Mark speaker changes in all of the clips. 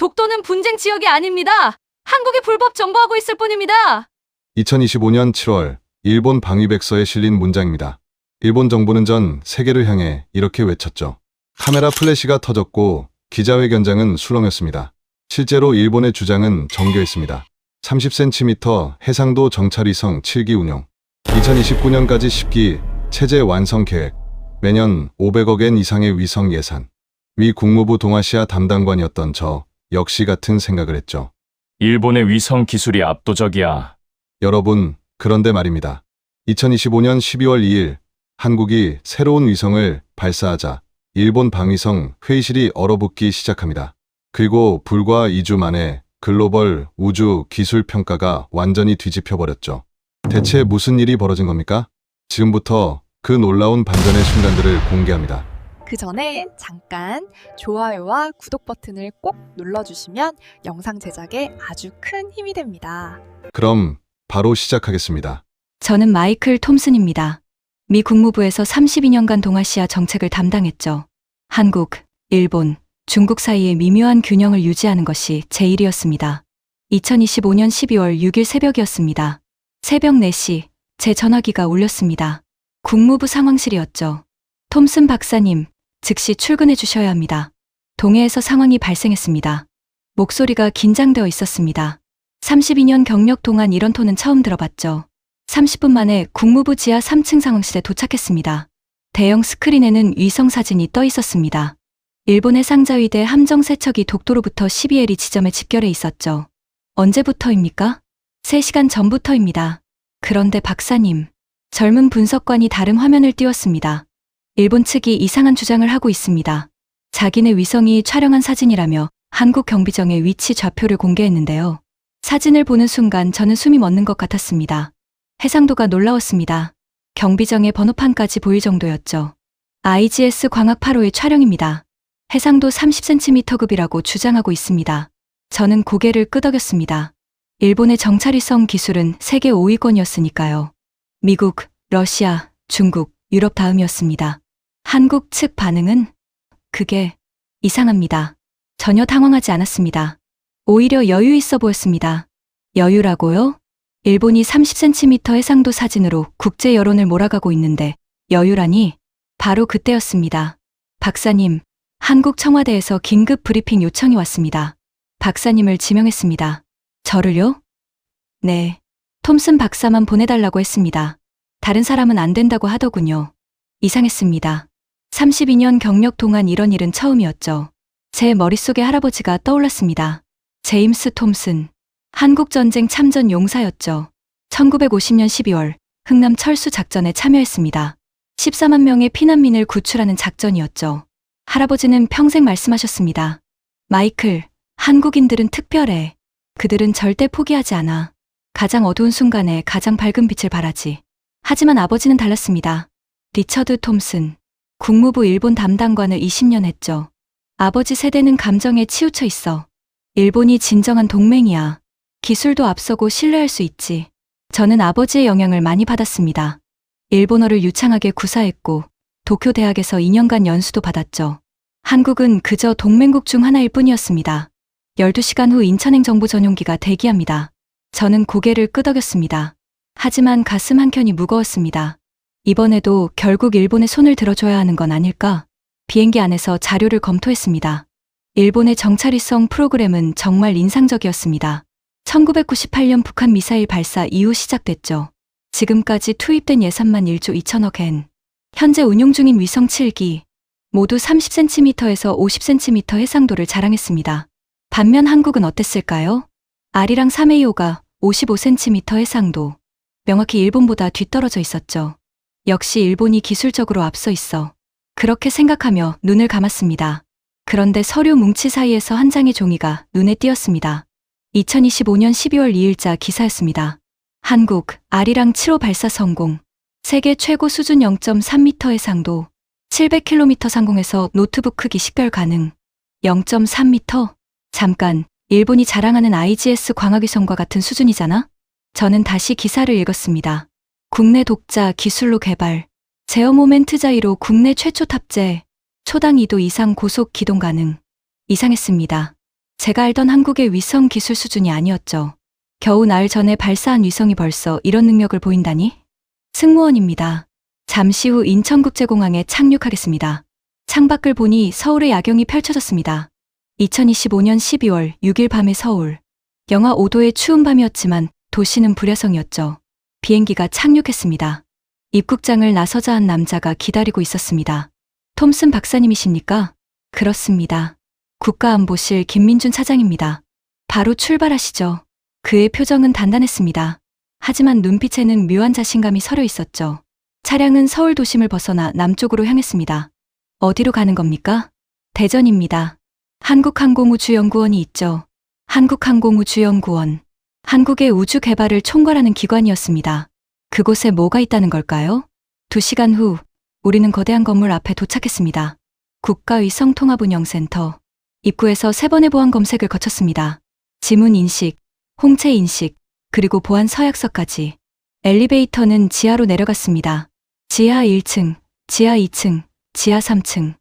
Speaker 1: 독도는 분쟁 지역이 아닙니다. 한국이 불법 정보하고 있을 뿐입니다.
Speaker 2: 2025년 7월 일본 방위백서에 실린 문장입니다. 일본 정부는 전 세계를 향해 이렇게 외쳤죠. 카메라 플래시가 터졌고 기자회견장은 술렁였습니다. 실제로 일본의 주장은 정교했습니다. 30cm 해상도 정찰위성 7기 운용, 2029년까지 10기 체제 완성 계획, 매년 500억 엔 이상의 위성 예산. 미 국무부 동아시아 담당관이었던 저 역시 같은 생각을 했죠.
Speaker 3: 일본의 위성 기술이 압도적이야.
Speaker 2: 여러분, 그런데 말입니다. 2025년 12월 2일 한국이 새로운 위성을 발사하자 일본 방위성 회의실이 얼어붙기 시작합니다. 그리고 불과 2주 만에 글로벌 우주 기술 평가가 완전히 뒤집혀버렸죠. 대체 무슨 일이 벌어진 겁니까? 지금부터 그 놀라운 반전의 순간들을 공개합니다.
Speaker 4: 그 전에 잠깐 좋아요와 구독 버튼을 꼭 눌러주시면 영상 제작에 아주 큰 힘이 됩니다.
Speaker 2: 그럼 바로 시작하겠습니다.
Speaker 1: 저는 마이클 톰슨입니다. 미 국무부에서 32년간 동아시아 정책을 담당했죠. 한국, 일본, 중국 사이의 미묘한 균형을 유지하는 것이 제 일이었습니다. 2025년 12월 6일 새벽이었습니다. 새벽 4시, 제 전화기가 울렸습니다. 국무부 상황실이었죠. 톰슨 박사님, 즉시 출근해 주셔야 합니다. 동해에서 상황이 발생했습니다. 목소리가 긴장되어 있었습니다. 32년 경력 동안 이런 톤은 처음 들어봤죠. 30분 만에 국무부 지하 3층 상황실에 도착했습니다. 대형 스크린에는 위성 사진이 떠 있었습니다. 일본 해상자위대 함정 세척이 독도로부터 12LE 지점에 집결해 있었죠. 언제부터입니까? 3시간 전부터입니다. 그런데 박사님, 젊은 분석관이 다른 화면을 띄웠습니다. 일본 측이 이상한 주장을 하고 있습니다. 자기네 위성이 촬영한 사진이라며 한국 경비정의 위치 좌표를 공개했는데요. 사진을 보는 순간 저는 숨이 멎는 것 같았습니다. 해상도가 놀라웠습니다. 경비정의 번호판까지 보일 정도였죠. IGS 광학 8호의 촬영입니다. 해상도 30cm급이라고 주장하고 있습니다. 저는 고개를 끄덕였습니다. 일본의 정찰위성 기술은 세계 5위권이었으니까요. 미국, 러시아, 중국, 유럽 다음이었습니다. 한국 측 반응은? 그게 이상합니다. 전혀 당황하지 않았습니다. 오히려 여유 있어 보였습니다. 여유라고요? 일본이 30cm 해상도 사진으로 국제 여론을 몰아가고 있는데 여유라니? 바로 그때였습니다. 박사님, 한국 청와대에서 긴급 브리핑 요청이 왔습니다. 박사님을 지명했습니다. 저를요? 네. 톰슨 박사만 보내달라고 했습니다. 다른 사람은 안 된다고 하더군요. 이상했습니다. 32년 경력 동안 이런 일은 처음이었죠. 제 머릿속에 할아버지가 떠올랐습니다. 제임스 톰슨. 한국전쟁 참전 용사였죠. 1950년 12월 흥남 철수 작전에 참여했습니다. 14만 명의 피난민을 구출하는 작전이었죠. 할아버지는 평생 말씀하셨습니다. 마이클, 한국인들은 특별해. 그들은 절대 포기하지 않아. 가장 어두운 순간에 가장 밝은 빛을 발하지. 하지만 아버지는 달랐습니다. 리처드 톰슨. 국무부 일본 담당관을 20년 했죠. 아버지 세대는 감정에 치우쳐 있어. 일본이 진정한 동맹이야. 기술도 앞서고 신뢰할 수 있지. 저는 아버지의 영향을 많이 받았습니다. 일본어를 유창하게 구사했고 도쿄 대학에서 2년간 연수도 받았죠. 한국은 그저 동맹국 중 하나일 뿐이었습니다. 12시간 후 인천행 정보 전용기가 대기합니다. 저는 고개를 끄덕였습니다. 하지만 가슴 한켠이 무거웠습니다. 이번에도 결국 일본의 손을 들어줘야 하는 건 아닐까? 비행기 안에서 자료를 검토했습니다. 일본의 정찰위성 프로그램은 정말 인상적이었습니다. 1998년 북한 미사일 발사 이후 시작됐죠. 지금까지 투입된 예산만 1조 2천억 엔. 현재 운용 중인 위성 7기. 모두 30cm에서 50cm 해상도를 자랑했습니다. 반면 한국은 어땠을까요? 아리랑 3A5가 55cm 해상도. 명확히 일본보다 뒤떨어져 있었죠. 역시 일본이 기술적으로 앞서 있어. 그렇게 생각하며 눈을 감았습니다. 그런데 서류 뭉치 사이에서 한 장의 종이가 눈에 띄었습니다. 2025년 12월 2일자 기사였습니다. 한국, 아리랑 7호 발사 성공. 세계 최고 수준 0.3m 해상도. 700km 상공에서 노트북 크기 식별 가능. 0.3m? 잠깐, 일본이 자랑하는 IGS 광학위성과 같은 수준이잖아? 저는 다시 기사를 읽었습니다. 국내 독자 기술로 개발. 제어 모멘트 자이로 국내 최초 탑재. 초당 2도 이상 고속 기동 가능. 이상했습니다. 제가 알던 한국의 위성 기술 수준이 아니었죠. 겨우 나흘 전에 발사한 위성이 벌써 이런 능력을 보인다니? 승무원입니다. 잠시 후 인천국제공항에 착륙하겠습니다. 창밖을 보니 서울의 야경이 펼쳐졌습니다. 2025년 12월 6일 밤의 서울. 영하 5도의 추운 밤이었지만 도시는 불야성이었죠. 비행기가 착륙했습니다. 입국장을 나서자 한 남자가 기다리고 있었습니다. 톰슨 박사님이십니까? 그렇습니다. 국가안보실 김민준 차장입니다. 바로 출발하시죠. 그의 표정은 단단했습니다. 하지만 눈빛에는 묘한 자신감이 서려 있었죠. 차량은 서울 도심을 벗어나 남쪽으로 향했습니다. 어디로 가는 겁니까? 대전입니다. 한국항공우주연구원이 있죠. 한국항공우주연구원. 한국의 우주 개발을 총괄하는 기관이었습니다. 그곳에 뭐가 있다는 걸까요? 2시간 후, 우리는 거대한 건물 앞에 도착했습니다. 국가위성통합운영센터. 입구에서 3번의 보안 검색을 거쳤습니다. 지문 인식, 홍채 인식, 그리고 보안 서약서까지. 엘리베이터는 지하로 내려갔습니다. 지하 1층, 지하 2층, 지하 3층.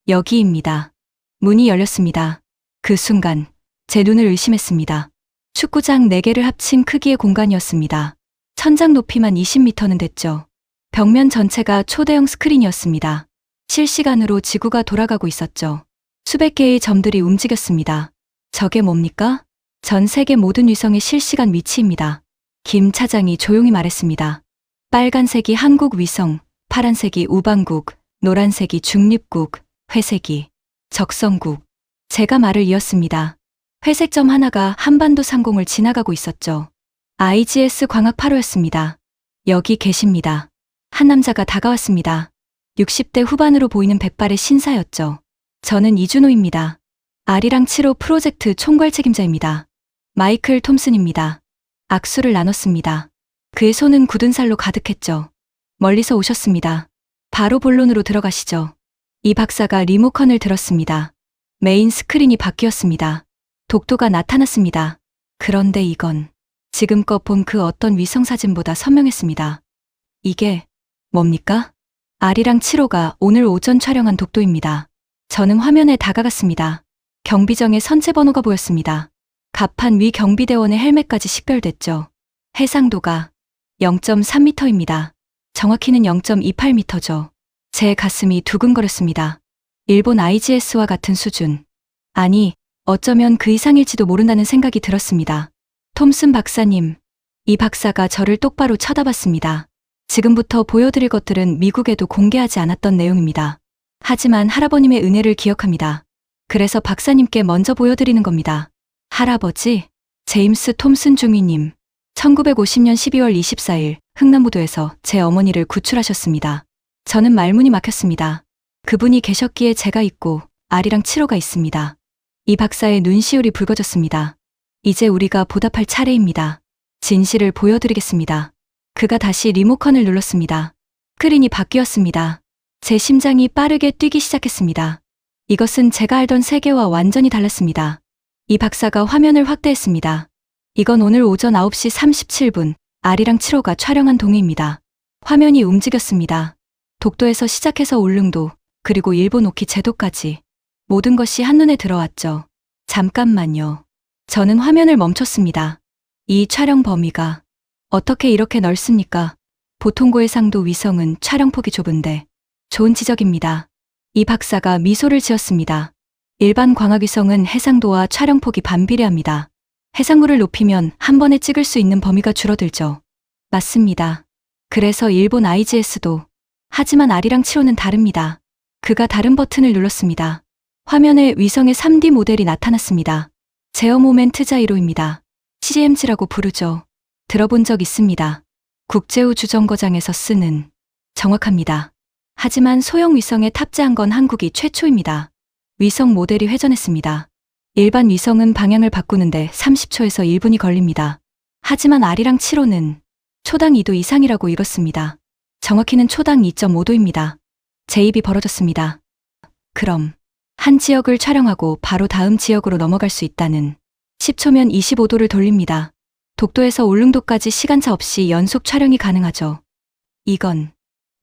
Speaker 1: 여기입니다. 문이 열렸습니다. 그 순간, 제 눈을 의심했습니다. 축구장 4개를 합친 크기의 공간이었습니다. 천장 높이만 20m는 됐죠. 벽면 전체가 초대형 스크린이었습니다. 실시간으로 지구가 돌아가고 있었죠. 수백 개의 점들이 움직였습니다. 저게 뭡니까? 전 세계 모든 위성의 실시간 위치입니다. 김 차장이 조용히 말했습니다. 빨간색이 한국 위성, 파란색이 우방국, 노란색이 중립국, 회색이 적성국. 제가 말을 이었습니다. 회색 점 하나가 한반도 상공을 지나가고 있었죠. IGS 광학 8호였습니다. 여기 계십니다. 한 남자가 다가왔습니다. 60대 후반으로 보이는 백발의 신사였죠. 저는 이준호입니다. 아리랑 7호 프로젝트 총괄 책임자입니다. 마이클 톰슨입니다. 악수를 나눴습니다. 그의 손은 굳은 살로 가득했죠. 멀리서 오셨습니다. 바로 본론으로 들어가시죠. 이 박사가 리모컨을 들었습니다. 메인 스크린이 바뀌었습니다. 독도가 나타났습니다. 그런데 이건 지금껏 본 그 어떤 위성 사진보다 선명했습니다. 이게 뭡니까? 아리랑 7호가 오늘 오전 촬영한 독도입니다. 저는 화면에 다가갔습니다. 경비정의 선체 번호가 보였습니다. 갑판 위 경비대원의 헬멧까지 식별됐죠. 해상도가 0.3m입니다. 정확히는 0.28m죠. 제 가슴이 두근거렸습니다. 일본 IGS와 같은 수준. 아니, 어쩌면 그 이상일지도 모른다는 생각이 들었습니다. 톰슨 박사님, 이 박사가 저를 똑바로 쳐다봤습니다. 지금부터 보여드릴 것들은 미국에도 공개하지 않았던 내용입니다. 하지만 할아버님의 은혜를 기억합니다. 그래서 박사님께 먼저 보여드리는 겁니다. 할아버지, 제임스 톰슨 중위님, 1950년 12월 24일 흥남부도에서 제 어머니를 구출하셨습니다. 저는 말문이 막혔습니다. 그분이 계셨기에 제가 있고 아리랑 7호가 있습니다. 이 박사의 눈시울이 붉어졌습니다. 이제 우리가 보답할 차례입니다. 진실을 보여드리겠습니다. 그가 다시 리모컨을 눌렀습니다. 스크린이 바뀌었습니다. 제 심장이 빠르게 뛰기 시작했습니다. 이것은 제가 알던 세계와 완전히 달랐습니다. 이 박사가 화면을 확대했습니다. 이건 오늘 오전 9시 37분 아리랑 7호가 촬영한 동해입니다. 화면이 움직였습니다. 독도에서 시작해서 울릉도, 그리고 일본 오키 제도까지 모든 것이 한눈에 들어왔죠. 잠깐만요. 저는 화면을 멈췄습니다. 이 촬영 범위가 어떻게 이렇게 넓습니까? 보통 고해상도 위성은 촬영폭이 좁은데 좋은 지적입니다. 이 박사가 미소를 지었습니다. 일반 광학위성은 해상도와 촬영폭이 반비례합니다. 해상도를 높이면 한 번에 찍을 수 있는 범위가 줄어들죠. 맞습니다. 그래서 일본 IGS도. 하지만 아리랑 7호는 다릅니다. 그가 다른 버튼을 눌렀습니다. 화면에 위성의 3D 모델이 나타났습니다. 제어 모멘트 자이로입니다. CMG라고 부르죠. 들어본 적 있습니다. 국제우주정거장에서 쓰는. 정확합니다. 하지만 소형 위성에 탑재한 건 한국이 최초입니다. 위성 모델이 회전했습니다. 일반 위성은 방향을 바꾸는데 30초에서 1분이 걸립니다. 하지만 아리랑 7호는 초당 2도 이상이라고 읽었습니다. 정확히는 초당 2.5도입니다. 제 입이 벌어졌습니다. 그럼 한 지역을 촬영하고 바로 다음 지역으로 넘어갈 수 있다는. 10초면 25도를 돌립니다. 독도에서 울릉도까지 시간차 없이 연속 촬영이 가능하죠. 이건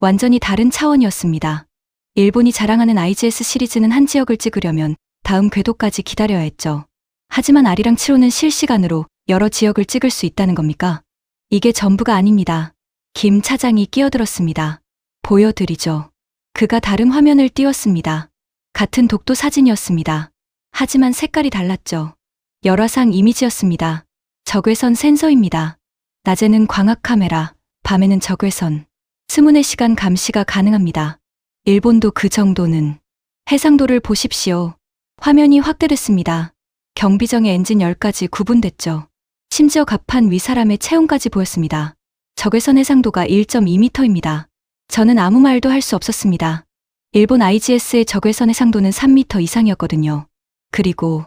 Speaker 1: 완전히 다른 차원이었습니다. 일본이 자랑하는 IGS 시리즈는 한 지역을 찍으려면 다음 궤도까지 기다려야 했죠. 하지만 아리랑 7호는 실시간으로 여러 지역을 찍을 수 있다는 겁니까? 이게 전부가 아닙니다. 김 차장이 끼어들었습니다. 보여드리죠. 그가 다른 화면을 띄웠습니다. 같은 독도 사진이었습니다. 하지만 색깔이 달랐죠. 열화상 이미지였습니다. 적외선 센서입니다. 낮에는 광학 카메라, 밤에는 적외선. 24시간 감시가 가능합니다. 일본도 그 정도는. 해상도를 보십시오. 화면이 확대됐습니다. 경비정의 엔진 10가지 구분됐죠. 심지어 갑판 위 사람의 체온까지 보였습니다. 적외선 해상도가 1.2m입니다. 저는 아무 말도 할 수 없었습니다. 일본 IGS의 적외선 해상도는 3m 이상이었거든요. 그리고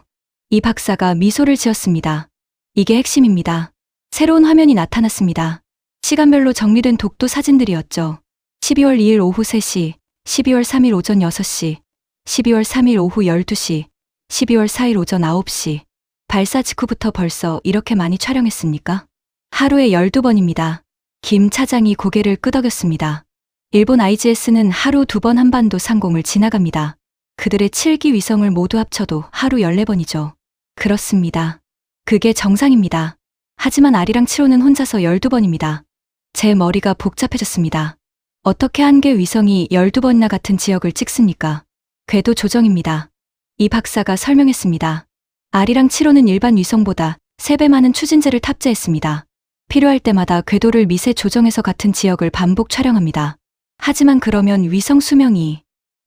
Speaker 1: 이 박사가 미소를 지었습니다. 이게 핵심입니다. 새로운 화면이 나타났습니다. 시간별로 정리된 독도 사진들이었죠. 12월 2일 오후 3시, 12월 3일 오전 6시, 12월 3일 오후 12시, 12월 4일 오전 9시. 발사 직후부터 벌써 이렇게 많이 촬영했습니까? 하루에 12번입니다. 김 차장이 고개를 끄덕였습니다. 일본 IGS는 하루 2번 한반도 상공을 지나갑니다. 그들의 7기 위성을 모두 합쳐도 하루 14번이죠. 그렇습니다. 그게 정상입니다. 하지만 아리랑 7호는 혼자서 12번입니다. 제 머리가 복잡해졌습니다. 어떻게 한 개 위성이 12번이나 같은 지역을 찍습니까? 궤도 조정입니다. 이 박사가 설명했습니다. 아리랑 7호는 일반 위성보다 3배 많은 추진제를 탑재했습니다. 필요할 때마다 궤도를 미세 조정해서 같은 지역을 반복 촬영합니다. 하지만 그러면 위성 수명이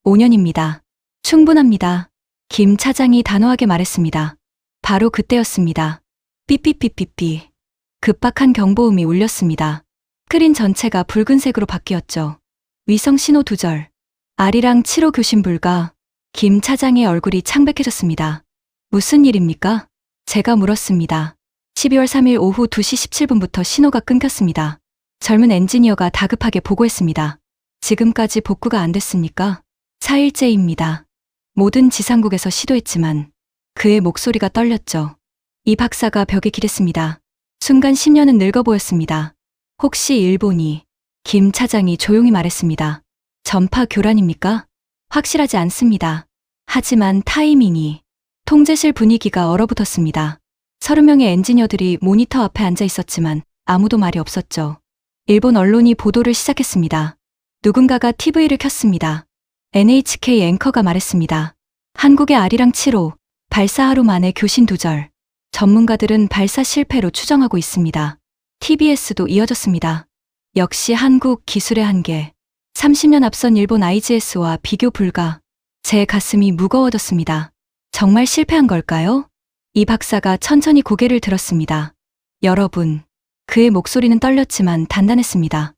Speaker 1: 5년입니다. 충분합니다. 김 차장이 단호하게 말했습니다. 바로 그때였습니다. 삐삐삐삐삐. 급박한 경보음이 울렸습니다. 스크린 전체가 붉은색으로 바뀌었죠. 위성 신호 두절. 아리랑 7호 교신 불가. 김 차장의 얼굴이 창백해졌습니다. 무슨 일입니까? 제가 물었습니다. 12월 3일 오후 2시 17분부터 신호가 끊겼습니다. 젊은 엔지니어가 다급하게 보고했습니다. 지금까지 복구가 안 됐습니까? 4일째입니다. 모든 지상국에서 시도했지만 그의 목소리가 떨렸죠. 이 박사가 벽에 기댔습니다. 순간 10년은 늙어 보였습니다. 혹시 일본이? 김 차장이 조용히 말했습니다. 전파 교란입니까? 확실하지 않습니다. 하지만 타이밍이. 통제실 분위기가 얼어붙었습니다. 30명의 엔지니어들이 모니터 앞에 앉아 있었지만 아무도 말이 없었죠. 일본 언론이 보도를 시작했습니다. 누군가가 TV를 켰습니다. NHK 앵커가 말했습니다. 한국의 아리랑 7호, 발사 하루 만에 교신 두절. 전문가들은 발사 실패로 추정하고 있습니다. TBS도 이어졌습니다. 역시 한국 기술의 한계. 30년 앞선 일본 IGS와 비교 불가. 제 가슴이 무거워졌습니다. 정말 실패한 걸까요? 이 박사가 천천히 고개를 들었습니다. 여러분. 그의 목소리는 떨렸지만 단단했습니다.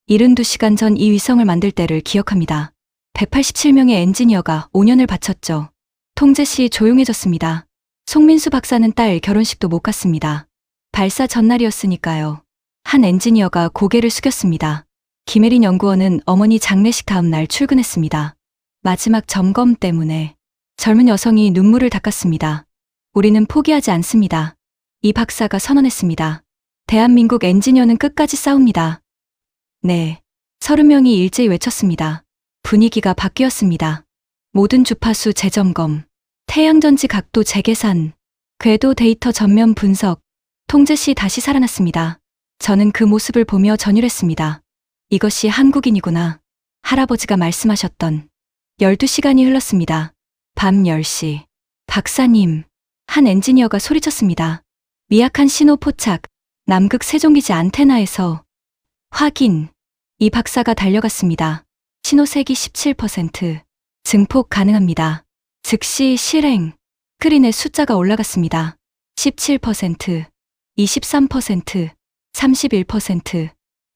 Speaker 1: 72시간 전 이 위성을 만들 때를 기억합니다. 187명의 엔지니어가 5년을 바쳤죠. 통제 시 조용해졌습니다. 송민수 박사는 딸 결혼식도 못 갔습니다. 발사 전날이었으니까요. 한 엔지니어가 고개를 숙였습니다. 김혜린 연구원은 어머니 장례식 다음 날 출근했습니다. 마지막 점검 때문에. 젊은 여성이 눈물을 닦았습니다. 우리는 포기하지 않습니다. 이 박사가 선언했습니다. 대한민국 엔지니어는 끝까지 싸웁니다. 네. 30명이 일제히 외쳤습니다. 분위기가 바뀌었습니다. 모든 주파수 재점검, 태양전지 각도 재계산, 궤도 데이터 전면 분석, 통제 시 다시 살아났습니다. 저는 그 모습을 보며 전율했습니다. 이것이 한국인이구나. 할아버지가 말씀하셨던. 12시간이 흘렀습니다. 밤 10시. 박사님. 한 엔지니어가 소리쳤습니다. 미약한 신호 포착. 남극 세종기지 안테나에서. 확인. 이 박사가 달려갔습니다. 신호 세기 17%. 증폭 가능합니다. 즉시 실행. 스크린에 숫자가 올라갔습니다. 17%, 23%, 31%.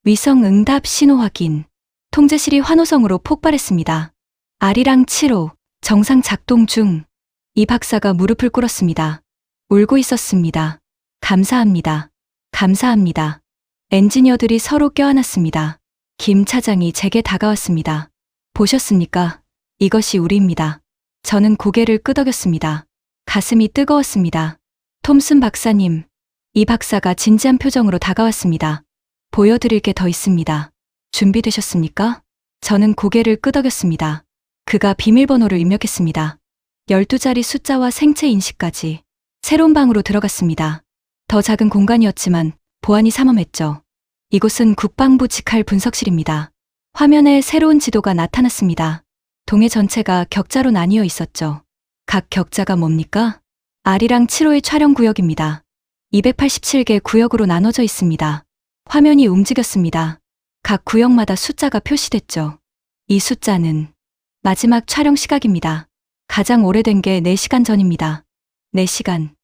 Speaker 1: 위성 응답 신호 확인. 통제실이 환호성으로 폭발했습니다. 아리랑 7호, 정상 작동 중. 이 박사가 무릎을 꿇었습니다. 울고 있었습니다. 감사합니다. 감사합니다. 엔지니어들이 서로 껴안았습니다. 김 차장이 제게 다가왔습니다. 보셨습니까? 이것이 우리입니다. 저는 고개를 끄덕였습니다. 가슴이 뜨거웠습니다. 톰슨 박사님. 이 박사가 진지한 표정으로 다가왔습니다. 보여드릴 게 더 있습니다. 준비되셨습니까? 저는 고개를 끄덕였습니다. 그가 비밀번호를 입력했습니다. 12자리 숫자와 생체 인식까지. 새로운 방으로 들어갔습니다. 더 작은 공간이었지만 보안이 삼엄했죠. 이곳은 국방부 직할 분석실입니다. 화면에 새로운 지도가 나타났습니다. 동해 전체가 격자로 나뉘어 있었죠. 각 격자가 뭡니까? R이랑 7호의 촬영 구역입니다. 287개 구역으로 나눠져 있습니다. 화면이 움직였습니다. 각 구역마다 숫자가 표시됐죠. 이 숫자는 마지막 촬영 시각입니다. 가장 오래된 게 4시간 전입니다. 4시간.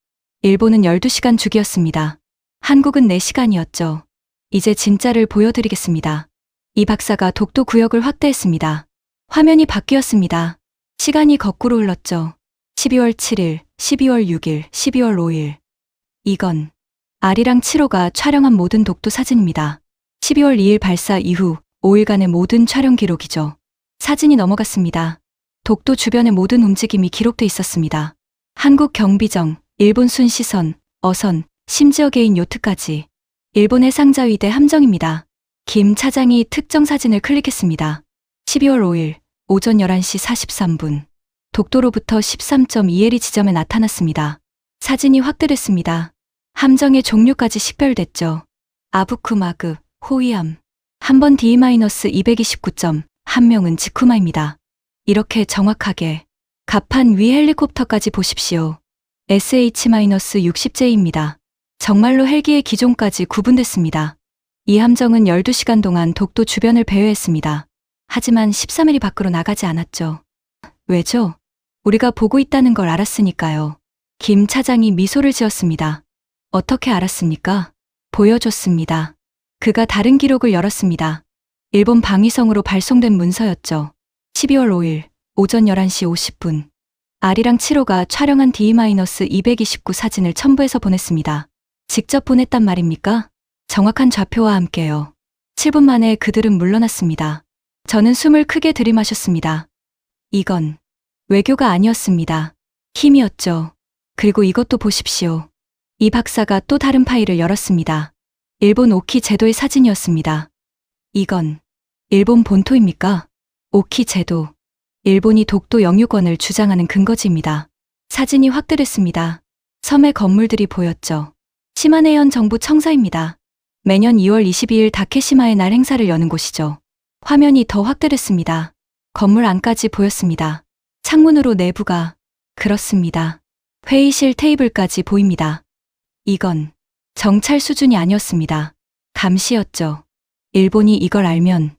Speaker 1: 일본은 12시간 주기였습니다. 한국은 4시간이었죠. 이제 진짜를 보여드리겠습니다. 이 박사가 독도 구역을 확대했습니다. 화면이 바뀌었습니다. 시간이 거꾸로 흘렀죠. 12월 7일, 12월 6일, 12월 5일. 이건 R이랑 7호가 촬영한 모든 독도 사진입니다. 12월 2일 발사 이후 5일간의 모든 촬영 기록이죠. 사진이 넘어갔습니다. 독도 주변의 모든 움직임이 기록돼 있었습니다. 한국 경비정, 일본 순시선, 어선, 심지어 개인 요트까지. 일본 해상자위대 함정입니다. 김 차장이 특정 사진을 클릭했습니다. 12월 5일 오전 11시 43분. 독도로부터 13.2L이 지점에 나타났습니다. 사진이 확대됐습니다. 함정의 종류까지 식별됐죠. 아부쿠마급, 호위함. 한 번 D-229점, 한 명은 지쿠마입니다. 이렇게 정확하게. 갑판 위 헬리콥터까지 보십시오. SH-60J입니다. 정말로 헬기의 기종까지 구분됐습니다. 이 함정은 12시간 동안 독도 주변을 배회했습니다. 하지만 13일이 밖으로 나가지 않았죠. 왜죠? 우리가 보고 있다는 걸 알았으니까요. 김 차장이 미소를 지었습니다. 어떻게 알았습니까? 보여줬습니다. 그가 다른 기록을 열었습니다. 일본 방위성으로 발송된 문서였죠. 12월 5일 오전 11시 50분. R이랑 7호가 촬영한 D-229 사진을 첨부해서 보냈습니다. 직접 보냈단 말입니까? 정확한 좌표와 함께요. 7분 만에 그들은 물러났습니다. 저는 숨을 크게 들이마셨습니다. 이건 외교가 아니었습니다. 힘이었죠. 그리고 이것도 보십시오. 이 박사가 또 다른 파일을 열었습니다. 일본 오키 제도의 사진이었습니다. 이건 일본 본토입니까? 오키 제도. 일본이 독도 영유권을 주장하는 근거지입니다. 사진이 확대됐습니다. 섬의 건물들이 보였죠. 시마네현 정부 청사입니다. 매년 2월 22일 다케시마의 날 행사를 여는 곳이죠. 화면이 더 확대됐습니다. 건물 안까지 보였습니다. 창문으로 내부가. 그렇습니다. 회의실 테이블까지 보입니다. 이건 정찰 수준이 아니었습니다. 감시였죠. 일본이 이걸 알면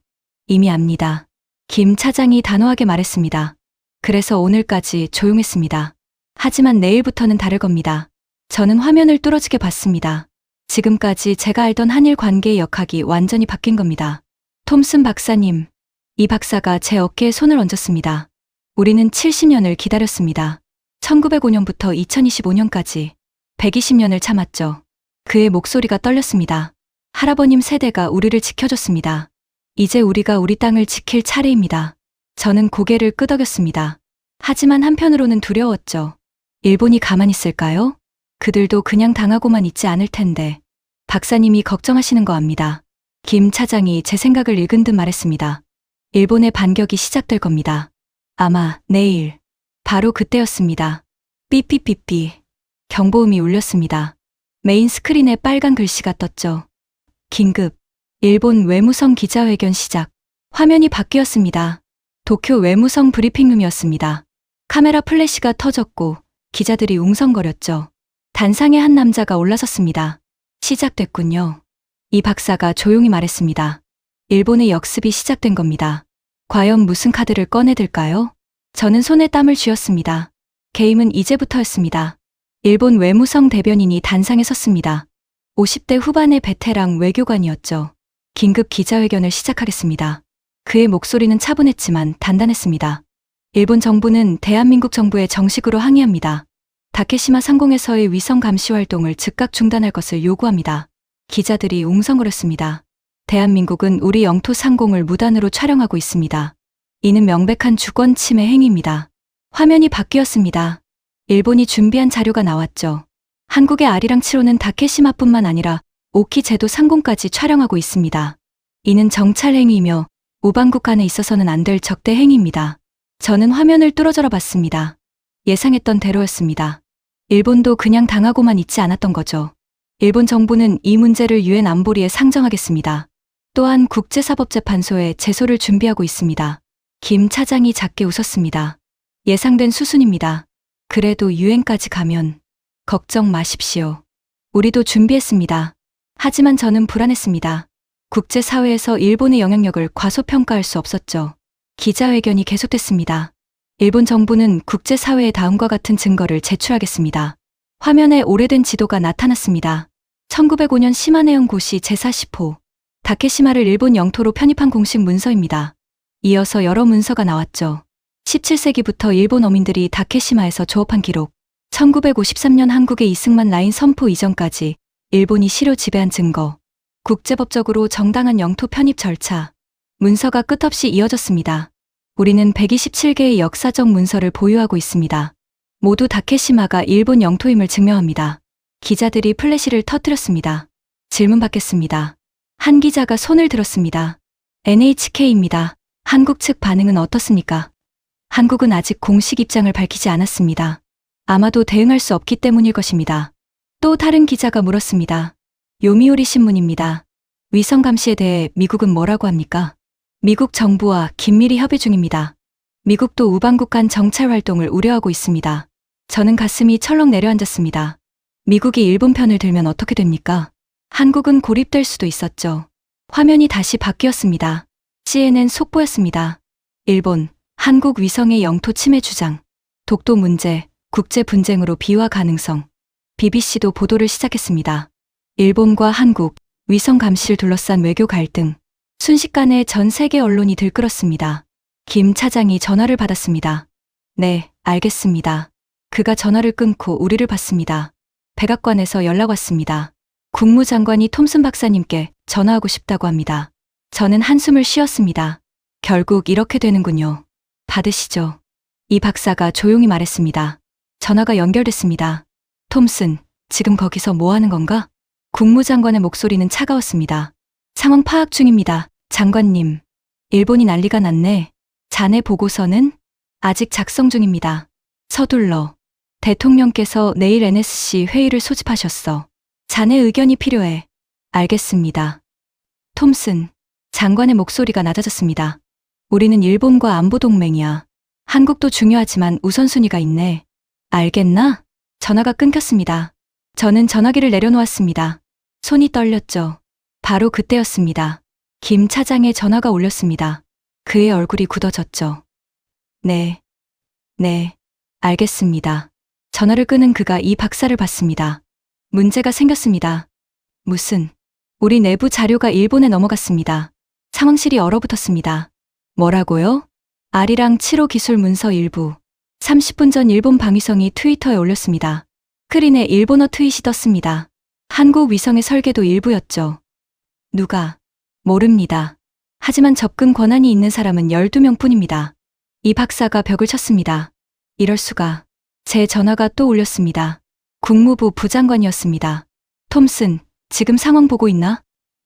Speaker 1: 이미 압니다. 김 차장이 단호하게 말했습니다. 그래서 오늘까지 조용했습니다. 하지만 내일부터는 다를 겁니다. 저는 화면을 뚫어지게 봤습니다. 지금까지 제가 알던 한일 관계의 역학이 완전히 바뀐 겁니다. 톰슨 박사님, 이 박사가 제 어깨에 손을 얹었습니다. 우리는 70년을 기다렸습니다. 1905년부터 2025년까지 120년을 참았죠. 그의 목소리가 떨렸습니다. 할아버님 세대가 우리를 지켜줬습니다. 이제 우리가 우리 땅을 지킬 차례입니다. 저는 고개를 끄덕였습니다. 하지만 한편으로는 두려웠죠. 일본이 가만히 있을까요? 그들도 그냥 당하고만 있지 않을 텐데. 박사님이 걱정하시는 거 압니다. 김 차장이 제 생각을 읽은 듯 말했습니다. 일본의 반격이 시작될 겁니다. 아마 내일. 바로 그때였습니다. 삐삐삐삐. 경보음이 울렸습니다. 메인 스크린에 빨간 글씨가 떴죠. 긴급. 일본 외무성 기자회견 시작. 화면이 바뀌었습니다. 도쿄 외무성 브리핑룸이었습니다. 카메라 플래시가 터졌고 기자들이 웅성거렸죠. 단상에 한 남자가 올라섰습니다. 시작됐군요. 이 박사가 조용히 말했습니다. 일본의 역습이 시작된 겁니다. 과연 무슨 카드를 꺼내들까요? 저는 손에 땀을 쥐었습니다. 게임은 이제부터였습니다. 일본 외무성 대변인이 단상에 섰습니다. 50대 후반의 베테랑 외교관이었죠. 긴급 기자회견을 시작하겠습니다. 그의 목소리는 차분했지만 단단했습니다. 일본 정부는 대한민국 정부에 정식으로 항의합니다. 다케시마 상공에서의 위성 감시 활동을 즉각 중단할 것을 요구합니다. 기자들이 웅성거렸습니다. 대한민국은 우리 영토 상공을 무단으로 촬영하고 있습니다. 이는 명백한 주권 침해 행위입니다. 화면이 바뀌었습니다. 일본이 준비한 자료가 나왔죠. 한국의 R이랑 7호는 다케시마뿐만 아니라 오키 제도 상공까지 촬영하고 있습니다. 이는 정찰 행위이며 우방국 간에 있어서는 안 될 적대 행위입니다. 저는 화면을 뚫어져라 봤습니다. 예상했던 대로였습니다. 일본도 그냥 당하고만 있지 않았던 거죠. 일본 정부는 이 문제를 유엔 안보리에 상정하겠습니다. 또한 국제사법재판소에 제소를 준비하고 있습니다. 김 차장이 작게 웃었습니다. 예상된 수순입니다. 그래도 유엔까지 가면 걱정 마십시오. 우리도 준비했습니다. 하지만 저는 불안했습니다. 국제사회에서 일본의 영향력을 과소평가할 수 없었죠. 기자회견이 계속됐습니다. 일본 정부는 국제사회에 다음과 같은 증거를 제출하겠습니다. 화면에 오래된 지도가 나타났습니다. 1905년 시마네현 고시 제40호. 다케시마를 일본 영토로 편입한 공식 문서입니다. 이어서 여러 문서가 나왔죠. 17세기부터 일본 어민들이 다케시마에서 조업한 기록. 1953년 한국의 이승만 라인 선포 이전까지 일본이 실효 지배한 증거. 국제법적으로 정당한 영토 편입 절차. 문서가 끝없이 이어졌습니다. 우리는 127개의 역사적 문서를 보유하고 있습니다. 모두 다케시마가 일본 영토임을 증명합니다. 기자들이 플래시를 터뜨렸습니다. 질문 받겠습니다. 한 기자가 손을 들었습니다. NHK입니다. 한국 측 반응은 어떻습니까? 한국은 아직 공식 입장을 밝히지 않았습니다. 아마도 대응할 수 없기 때문일 것입니다. 또 다른 기자가 물었습니다. 요미우리 신문입니다. 위성 감시에 대해 미국은 뭐라고 합니까? 미국 정부와 긴밀히 협의 중입니다. 미국도 우방국 간 정찰 활동을 우려하고 있습니다. 저는 가슴이 철렁 내려앉았습니다. 미국이 일본 편을 들면 어떻게 됩니까? 한국은 고립될 수도 있었죠. 화면이 다시 바뀌었습니다. CNN 속보였습니다. 일본, 한국 위성의 영토 침해 주장, 독도 문제, 국제 분쟁으로 비화 가능성. BBC도 보도를 시작했습니다. 일본과 한국, 위성 감시를 둘러싼 외교 갈등. 순식간에 전 세계 언론이 들끓었습니다. 김 차장이 전화를 받았습니다. 네, 알겠습니다. 그가 전화를 끊고 우리를 봤습니다. 백악관에서 연락 왔습니다. 국무장관이 톰슨 박사님께 전화하고 싶다고 합니다. 저는 한숨을 쉬었습니다. 결국 이렇게 되는군요. 받으시죠. 이 박사가 조용히 말했습니다. 전화가 연결됐습니다. 톰슨, 지금 거기서 뭐 하는 건가? 국무장관의 목소리는 차가웠습니다. 상황 파악 중입니다. 장관님. 일본이 난리가 났네. 자네 보고서는? 아직 작성 중입니다. 서둘러. 대통령께서 내일 NSC 회의를 소집하셨어. 자네 의견이 필요해. 알겠습니다. 톰슨. 장관의 목소리가 낮아졌습니다. 우리는 일본과 안보 동맹이야. 한국도 중요하지만 우선순위가 있네. 알겠나? 전화가 끊겼습니다. 저는 전화기를 내려놓았습니다. 손이 떨렸죠. 바로 그때였습니다. 김 차장의 전화가 울렸습니다. 그의 얼굴이 굳어졌죠. 네, 알겠습니다. 전화를 끄는 그가 이 박사를 봤습니다. 문제가 생겼습니다. 무슨? 우리 내부 자료가 일본에 넘어갔습니다. 상황실이 얼어붙었습니다. 뭐라고요? 아리랑 7호 기술 문서 일부. 30분 전 일본 방위성이 트위터에 올렸습니다. 스크린에 일본어 트윗이 떴습니다. 한국 위성의 설계도 일부였죠. 누가? 모릅니다. 하지만 접근 권한이 있는 사람은 12명 뿐입니다. 이 박사가 벽을 쳤습니다. 이럴 수가. 제 전화가 또 울렸습니다. 국무부 부장관이었습니다. 톰슨, 지금 상황 보고 있나?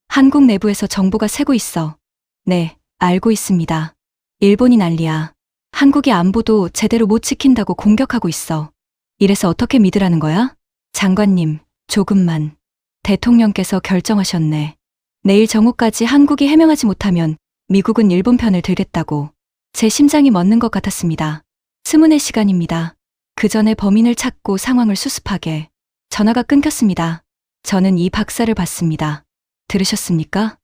Speaker 1: 한국 내부에서 정보가 새고 있어. 네, 알고 있습니다. 일본이 난리야. 한국이 안보도 제대로 못 지킨다고 공격하고 있어. 이래서 어떻게 믿으라는 거야? 장관님, 조금만. 대통령께서 결정하셨네. 내일 정오까지 한국이 해명하지 못하면 미국은 일본 편을 들겠다고. 제 심장이 멎는 것 같았습니다. 스문의 시간입니다. 그 전에 범인을 찾고 상황을 수습하게. 전화가 끊겼습니다. 저는 이 박사를 봤습니다. 들으셨습니까?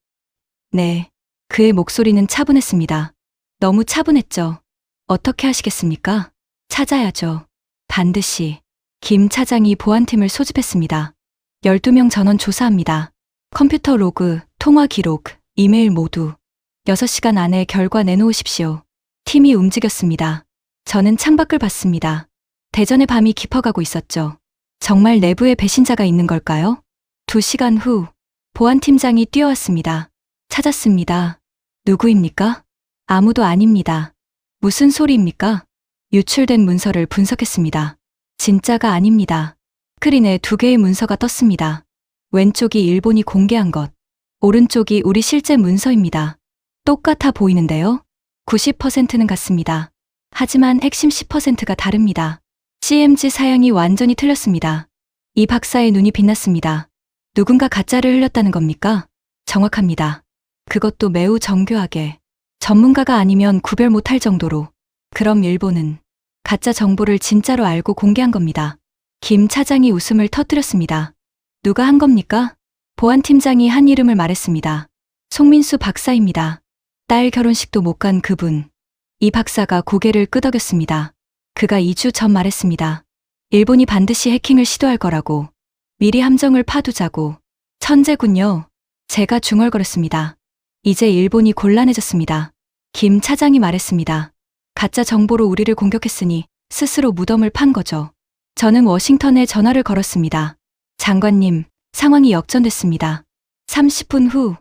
Speaker 1: 네. 그의 목소리는 차분했습니다. 너무 차분했죠. 어떻게 하시겠습니까? 찾아야죠. 반드시. 김 차장이 보안팀을 소집했습니다. 12명 전원 조사합니다. 컴퓨터 로그, 통화 기록, 이메일 모두. 6시간 안에 결과 내놓으십시오. 팀이 움직였습니다. 저는 창밖을 봤습니다. 대전의 밤이 깊어가고 있었죠. 정말 내부에 배신자가 있는 걸까요? 2시간 후, 보안팀장이 뛰어왔습니다. 찾았습니다. 누구입니까? 아무도 아닙니다. 무슨 소리입니까? 유출된 문서를 분석했습니다. 진짜가 아닙니다. 스크린에 2개의 문서가 떴습니다. 왼쪽이 일본이 공개한 것, 오른쪽이 우리 실제 문서입니다. 똑같아 보이는데요? 90%는 같습니다. 하지만 핵심 10%가 다릅니다. CMG 사양이 완전히 틀렸습니다. 이 박사의 눈이 빛났습니다. 누군가 가짜를 흘렸다는 겁니까? 정확합니다. 그것도 매우 정교하게. 전문가가 아니면 구별 못할 정도로. 그럼 일본은 가짜 정보를 진짜로 알고 공개한 겁니다. 김 차장이 웃음을 터뜨렸습니다. 누가 한 겁니까? 보안팀장이 한 이름을 말했습니다. 송민수 박사입니다. 딸 결혼식도 못 간 그분. 이 박사가 고개를 끄덕였습니다. 그가 2주 전 말했습니다. 일본이 반드시 해킹을 시도할 거라고. 미리 함정을 파두자고. 천재군요. 제가 중얼거렸습니다. 이제 일본이 곤란해졌습니다. 김 차장이 말했습니다. 가짜 정보로 우리를 공격했으니 스스로 무덤을 판 거죠. 저는 워싱턴에 전화를 걸었습니다. 장관님, 상황이 역전됐습니다. 30분 후,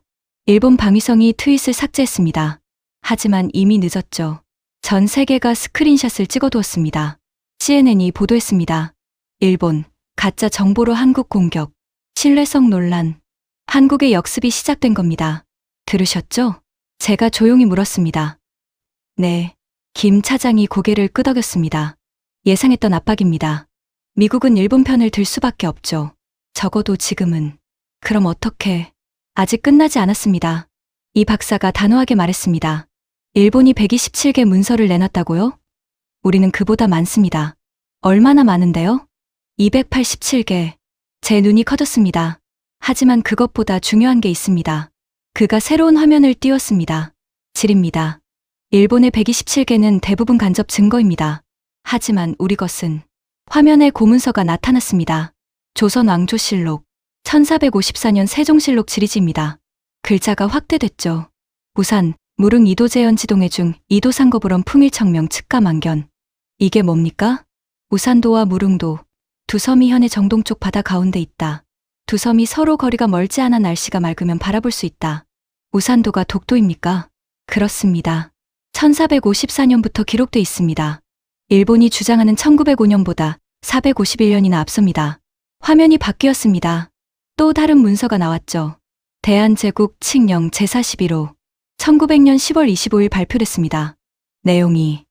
Speaker 1: 일본 방위성이 트윗을 삭제했습니다. 하지만 이미 늦었죠. 전 세계가 스크린샷을 찍어두었습니다. CNN이 보도했습니다. 일본, 가짜 정보로 한국 공격. 신뢰성 논란. 한국의 역습이 시작된 겁니다. 들으셨죠? 제가 조용히 물었습니다. 네. 김 차장이 고개를 끄덕였습니다. 예상했던 압박입니다. 미국은 일본 편을 들 수밖에 없죠. 적어도 지금은. 그럼 어떻게? 아직 끝나지 않았습니다. 이 박사가 단호하게 말했습니다. 일본이 127개 문서를 내놨다고요? 우리는 그보다 많습니다. 얼마나 많은데요? 287개. 제 눈이 커졌습니다. 하지만 그것보다 중요한 게 있습니다. 그가 새로운 화면을 띄웠습니다. 질입니다. 일본의 127개는 대부분 간접 증거입니다. 하지만 우리 것은 화면에 고문서가 나타났습니다. 조선 왕조실록, 1454년 세종실록 지리지입니다. 글자가 확대됐죠. 부산, 무릉 이도재현 지동해 중 이도상거불원 풍일청명 측가만견. 이게 뭡니까? 우산도와 무릉도, 두 섬이 현해 정동쪽 바다 가운데 있다. 두 섬이 서로 거리가 멀지 않아 날씨가 맑으면 바라볼 수 있다. 우산도가 독도입니까? 그렇습니다. 1454년부터 기록돼 있습니다. 일본이 주장하는 1905년보다 451년이나 앞섭니다. 화면이 바뀌었습니다. 또 다른 문서가 나왔죠. 대한제국 칙령 제41호 1900년 10월 25일 발표됐습니다. 내용이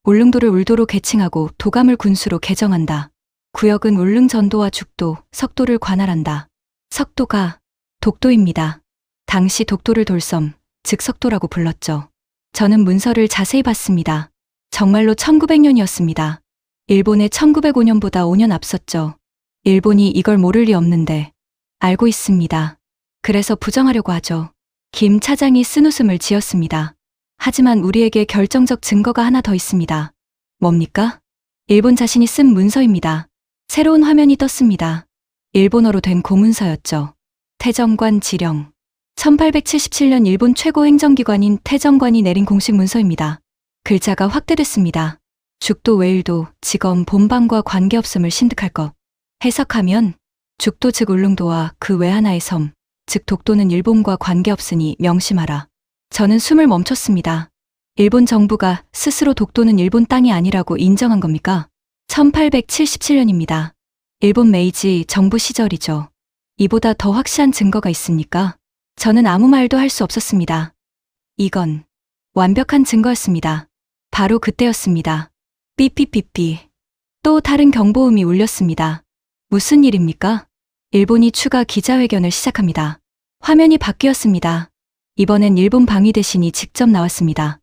Speaker 1: 울릉도를 울도로 개칭하고 도감을 군수로 개정한다. 구역은 울릉 전도와 죽도, 석도를 관할한다. 석도가 독도입니다. 당시 독도를 돌섬, 즉 석도라고 불렀죠. 저는 문서를 자세히 봤습니다. 정말로 1900년이었습니다. 일본의 1905년보다 5년 앞섰죠. 일본이 이걸 모를 리 없는데 알고 있습니다. 그래서 부정하려고 하죠. 김 차장이 쓴웃음을 지었습니다. 하지만 우리에게 결정적 증거가 하나 더 있습니다. 뭡니까? 일본 자신이 쓴 문서입니다. 새로운 화면이 떴습니다. 일본어로 된 고문서였죠. 태정관 지령. 1877년 일본 최고 행정기관인 태정관이 내린 공식 문서입니다. 글자가 확대됐습니다. 죽도 웨일도 지검 본방과 관계없음을 신득할 것. 해석하면 죽도 즉 울릉도와 그 외 하나의 섬, 즉 독도는 일본과 관계없으니 명심하라. 저는 숨을 멈췄습니다. 일본 정부가 스스로 독도는 일본 땅이 아니라고 인정한 겁니까? 1877년입니다. 일본 메이지 정부 시절이죠. 이보다 더 확실한 증거가 있습니까? 저는 아무 말도 할 수 없었습니다. 이건 완벽한 증거였습니다. 바로 그때였습니다. 삐삐삐삐. 또 다른 경보음이 울렸습니다. 무슨 일입니까? 일본이 추가 기자회견을 시작합니다. 화면이 바뀌었습니다. 이번엔 일본 방위 대신이 직접 나왔습니다.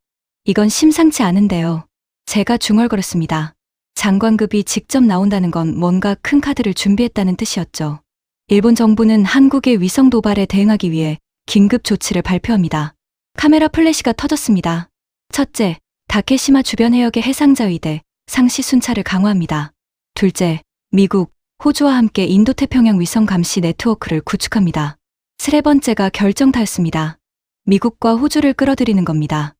Speaker 1: 이건 심상치 않은데요. 제가 중얼거렸습니다. 장관급이 직접 나온다는 건 뭔가 큰 카드를 준비했다는 뜻이었죠. 일본 정부는 한국의 위성 도발에 대응하기 위해 긴급 조치를 발표합니다. 카메라 플래시가 터졌습니다. 첫째, 다케시마 주변 해역의 해상자위대, 상시 순찰을 강화합니다. 둘째, 미국, 호주와 함께 인도태평양 위성 감시 네트워크를 구축합니다. 세 번째가 결정타였습니다. 미국과 호주를 끌어들이는 겁니다.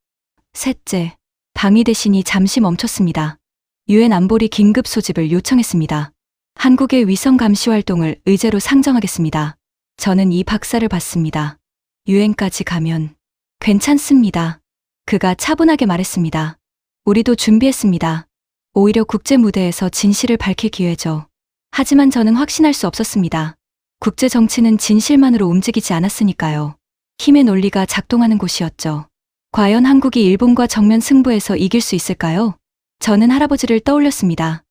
Speaker 1: 셋째, 방위 대신이 잠시 멈췄습니다. 유엔 안보리 긴급 소집을 요청했습니다. 한국의 위성 감시 활동을 의제로 상정하겠습니다. 저는 이 박사를 봤습니다. 유엔까지 가면 괜찮습니다. 그가 차분하게 말했습니다. 우리도 준비했습니다. 오히려 국제 무대에서 진실을 밝힐 기회죠. 하지만 저는 확신할 수 없었습니다. 국제 정치는 진실만으로 움직이지 않았으니까요. 힘의 논리가 작동하는 곳이었죠. 과연 한국이 일본과 정면 승부에서 이길 수 있을까요? 저는 할아버지를 떠올렸습니다.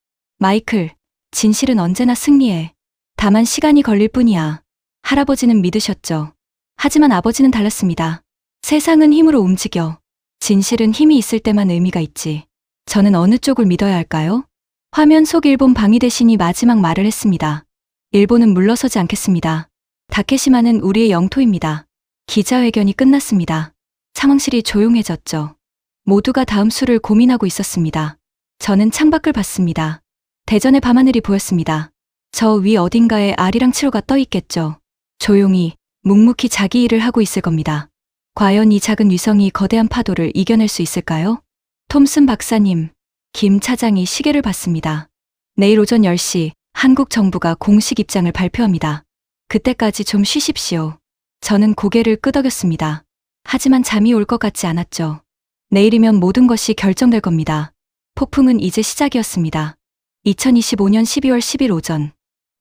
Speaker 1: 마이클, 진실은 언제나 승리해. 다만 시간이 걸릴 뿐이야. 할아버지는 믿으셨죠. 하지만 아버지는 달랐습니다. 세상은 힘으로 움직여. 진실은 힘이 있을 때만 의미가 있지. 저는 어느 쪽을 믿어야 할까요? 화면 속 일본 방위 대신이 마지막 말을 했습니다. 일본은 물러서지 않겠습니다. 다케시마는 우리의 영토입니다. 기자회견이 끝났습니다. 상황실이 조용해졌죠. 모두가 다음 수를 고민하고 있었습니다. 저는 창밖을 봤습니다. 대전의 밤하늘이 보였습니다. 저 위 어딘가에 아리랑 7호가 떠 있겠죠. 조용히, 묵묵히 자기 일을 하고 있을 겁니다. 과연 이 작은 위성이 거대한 파도를 이겨낼 수 있을까요? 톰슨 박사님, 김 차장이 시계를 봤습니다. 내일 오전 10시 한국 정부가 공식 입장을 발표합니다. 그때까지 좀 쉬십시오. 저는 고개를 끄덕였습니다. 하지만 잠이 올 것 같지 않았죠. 내일이면 모든 것이 결정될 겁니다. 폭풍은 이제 시작이었습니다. 2025년 12월 10일 오전.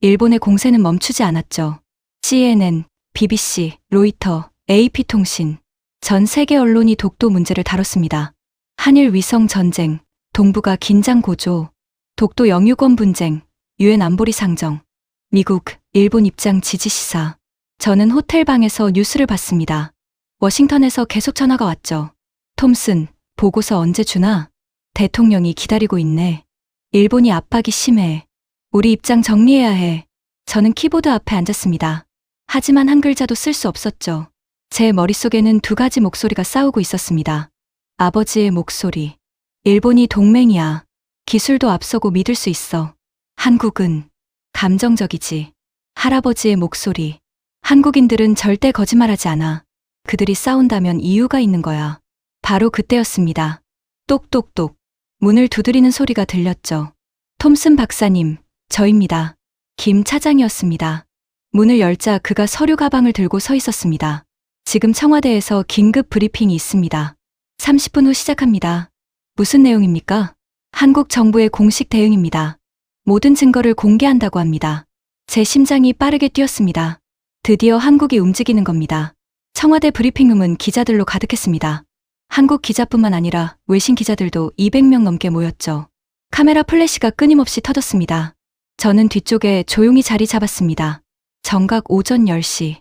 Speaker 1: 일본의 공세는 멈추지 않았죠. CNN, BBC, 로이터, AP통신. 전 세계 언론이 독도 문제를 다뤘습니다. 한일 위성 전쟁, 동북아 긴장 고조, 독도 영유권 분쟁, 유엔 안보리 상정, 미국, 일본 입장 지지 시사. 저는 호텔방에서 뉴스를 봤습니다. 워싱턴에서 계속 전화가 왔죠. 톰슨, 보고서 언제 주나? 대통령이 기다리고 있네. 일본이 압박이 심해. 우리 입장 정리해야 해. 저는 키보드 앞에 앉았습니다. 하지만 한 글자도 쓸 수 없었죠. 제 머릿속에는 두 가지 목소리가 싸우고 있었습니다. 아버지의 목소리. 일본이 동맹이야. 기술도 앞서고 믿을 수 있어. 한국은 감정적이지. 할아버지의 목소리. 한국인들은 절대 거짓말하지 않아. 그들이 싸운다면 이유가 있는 거야. 바로 그때였습니다. 똑똑똑. 문을 두드리는 소리가 들렸죠. 톰슨 박사님, 저입니다. 김 차장이었습니다. 문을 열자 그가 서류 가방을 들고 서 있었습니다. 지금 청와대에서 긴급 브리핑이 있습니다. 30분 후 시작합니다. 무슨 내용입니까? 한국 정부의 공식 대응입니다. 모든 증거를 공개한다고 합니다. 제 심장이 빠르게 뛰었습니다. 드디어 한국이 움직이는 겁니다. 청와대 브리핑룸은 기자들로 가득했습니다. 한국 기자뿐만 아니라 외신 기자들도 200명 넘게 모였죠. 카메라 플래시가 끊임없이 터졌습니다. 저는 뒤쪽에 조용히 자리 잡았습니다. 정각 오전 10시.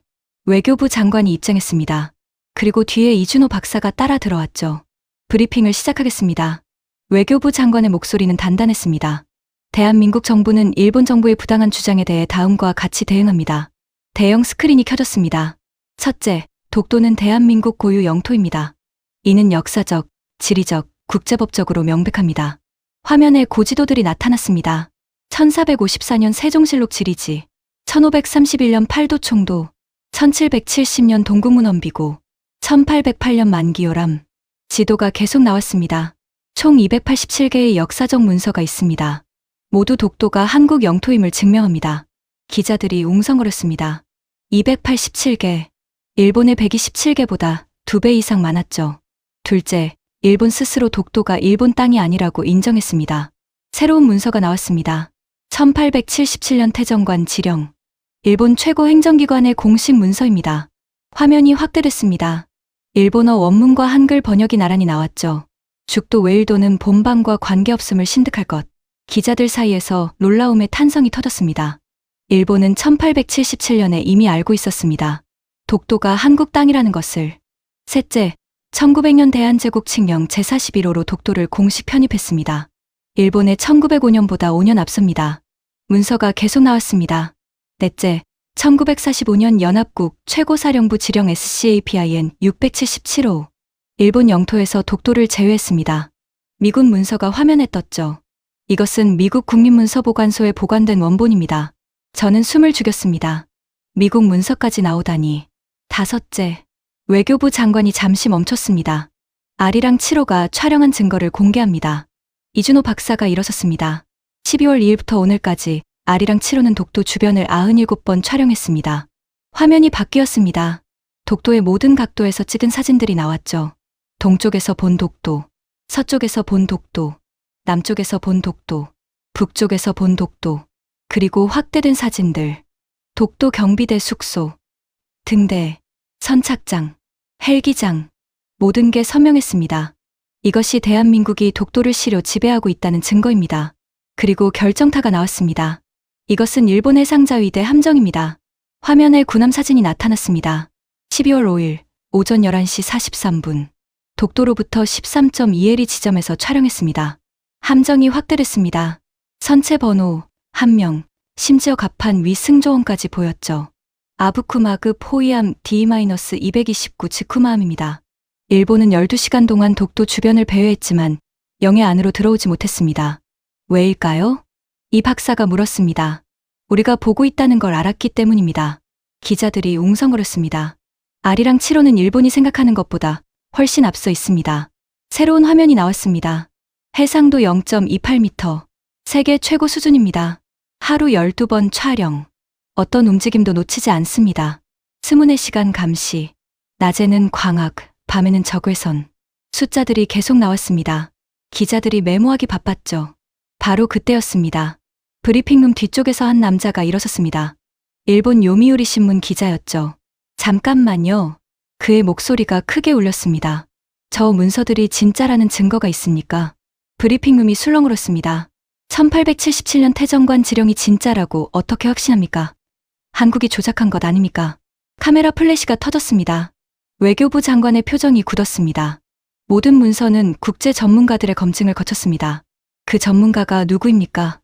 Speaker 1: 외교부 장관이 입장했습니다. 그리고 뒤에 이준호 박사가 따라 들어왔죠. 브리핑을 시작하겠습니다. 외교부 장관의 목소리는 단단했습니다. 대한민국 정부는 일본 정부의 부당한 주장에 대해 다음과 같이 대응합니다. 대형 스크린이 켜졌습니다. 첫째, 독도는 대한민국 고유 영토입니다. 이는 역사적, 지리적, 국제법적으로 명백합니다. 화면에 고지도들이 나타났습니다. 1454년 세종실록 지리지, 1531년 팔도 총도, 1770년 동국문 원비고, 1808년 만기요람. 지도가 계속 나왔습니다. 총 287개의 역사적 문서가 있습니다. 모두 독도가 한국 영토임을 증명합니다. 기자들이 웅성거렸습니다. 287개. 일본의 127개보다 2배 이상 많았죠. 둘째, 일본 스스로 독도가 일본 땅이 아니라고 인정했습니다. 새로운 문서가 나왔습니다. 1877년 태정관 지령. 일본 최고 행정기관의 공식 문서입니다. 화면이 확대됐습니다. 일본어 원문과 한글 번역이 나란히 나왔죠. 죽도 웨일도는 본방과 관계없음을 신득할 것. 기자들 사이에서 놀라움의 탄성이 터졌습니다. 일본은 1877년에 이미 알고 있었습니다. 독도가 한국 땅이라는 것을. 셋째, 1900년 대한제국 칙령 제41호로 독도를 공식 편입했습니다. 일본의 1905년보다 5년 앞섭니다. 문서가 계속 나왔습니다. 넷째, 1945년 연합국 최고사령부 지령 SCAPIN 677호. 일본 영토에서 독도를 제외했습니다. 미군 문서가 화면에 떴죠. 이것은 미국 국립문서보관소에 보관된 원본입니다. 저는 숨을 죽였습니다. 미국 문서까지 나오다니. 다섯째, 외교부 장관이 잠시 멈췄습니다. 아리랑 7호가 촬영한 증거를 공개합니다. 이준호 박사가 일어섰습니다. 12월 2일부터 오늘까지 아리랑 7호는 독도 주변을 97번 촬영했습니다. 화면이 바뀌었습니다. 독도의 모든 각도에서 찍은 사진들이 나왔죠. 동쪽에서 본 독도, 서쪽에서 본 독도, 남쪽에서 본 독도, 북쪽에서 본 독도, 그리고 확대된 사진들. 독도 경비대 숙소, 등대, 선착장, 헬기장, 모든 게 선명했습니다. 이것이 대한민국이 독도를 시료 지배하고 있다는 증거입니다. 그리고 결정타가 나왔습니다. 이것은 일본 해상자위대 함정입니다. 화면에 군함 사진이 나타났습니다. 12월 5일 오전 11시 43분. 독도로부터 13.2L이 지점에서 촬영했습니다. 함정이 확대됐습니다. 선체 번호, 함명, 심지어 갑판 위 승조원까지 보였죠. 아부쿠마급 호위함 D-229 지쿠마함입니다. 일본은 12시간 동안 독도 주변을 배회했지만 영해 안으로 들어오지 못했습니다. 왜일까요? 이 박사가 물었습니다. 우리가 보고 있다는 걸 알았기 때문입니다. 기자들이 웅성거렸습니다. 아리랑 7호는 일본이 생각하는 것보다 훨씬 앞서 있습니다. 새로운 화면이 나왔습니다. 해상도 0.28m. 세계 최고 수준입니다. 하루 12번 촬영. 어떤 움직임도 놓치지 않습니다. 스문의 시간 감시. 낮에는 광학, 밤에는 적외선. 숫자들이 계속 나왔습니다. 기자들이 메모하기 바빴죠. 바로 그때였습니다. 브리핑룸 뒤쪽에서 한 남자가 일어섰습니다. 일본 요미우리 신문 기자였죠. 잠깐만요. 그의 목소리가 크게 울렸습니다. 저 문서들이 진짜라는 증거가 있습니까? 브리핑룸이 술렁울었습니다. 1877년 태정관 지령이 진짜라고 어떻게 확신합니까? 한국이 조작한 것 아닙니까? 카메라 플래시가 터졌습니다. 외교부 장관의 표정이 굳었습니다. 모든 문서는 국제 전문가들의 검증을 거쳤습니다. 그 전문가가 누구입니까?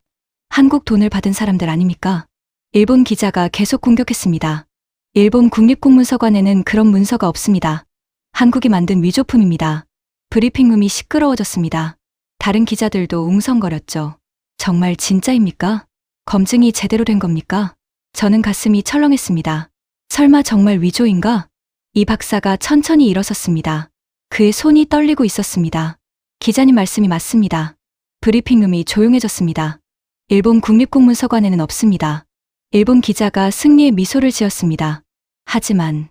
Speaker 1: 한국 돈을 받은 사람들 아닙니까? 일본 기자가 계속 공격했습니다. 일본 국립공문서관에는 그런 문서가 없습니다. 한국이 만든 위조품입니다. 브리핑룸이 시끄러워졌습니다. 다른 기자들도 웅성거렸죠. 정말 진짜입니까? 검증이 제대로 된 겁니까? 저는 가슴이 철렁했습니다. 설마 정말 위조인가? 이 박사가 천천히 일어섰습니다. 그의 손이 떨리고 있었습니다. 기자님 말씀이 맞습니다. 브리핑룸이 조용해졌습니다. 일본 국립공문서관에는 없습니다. 일본 기자가 승리의 미소를 지었습니다. 하지만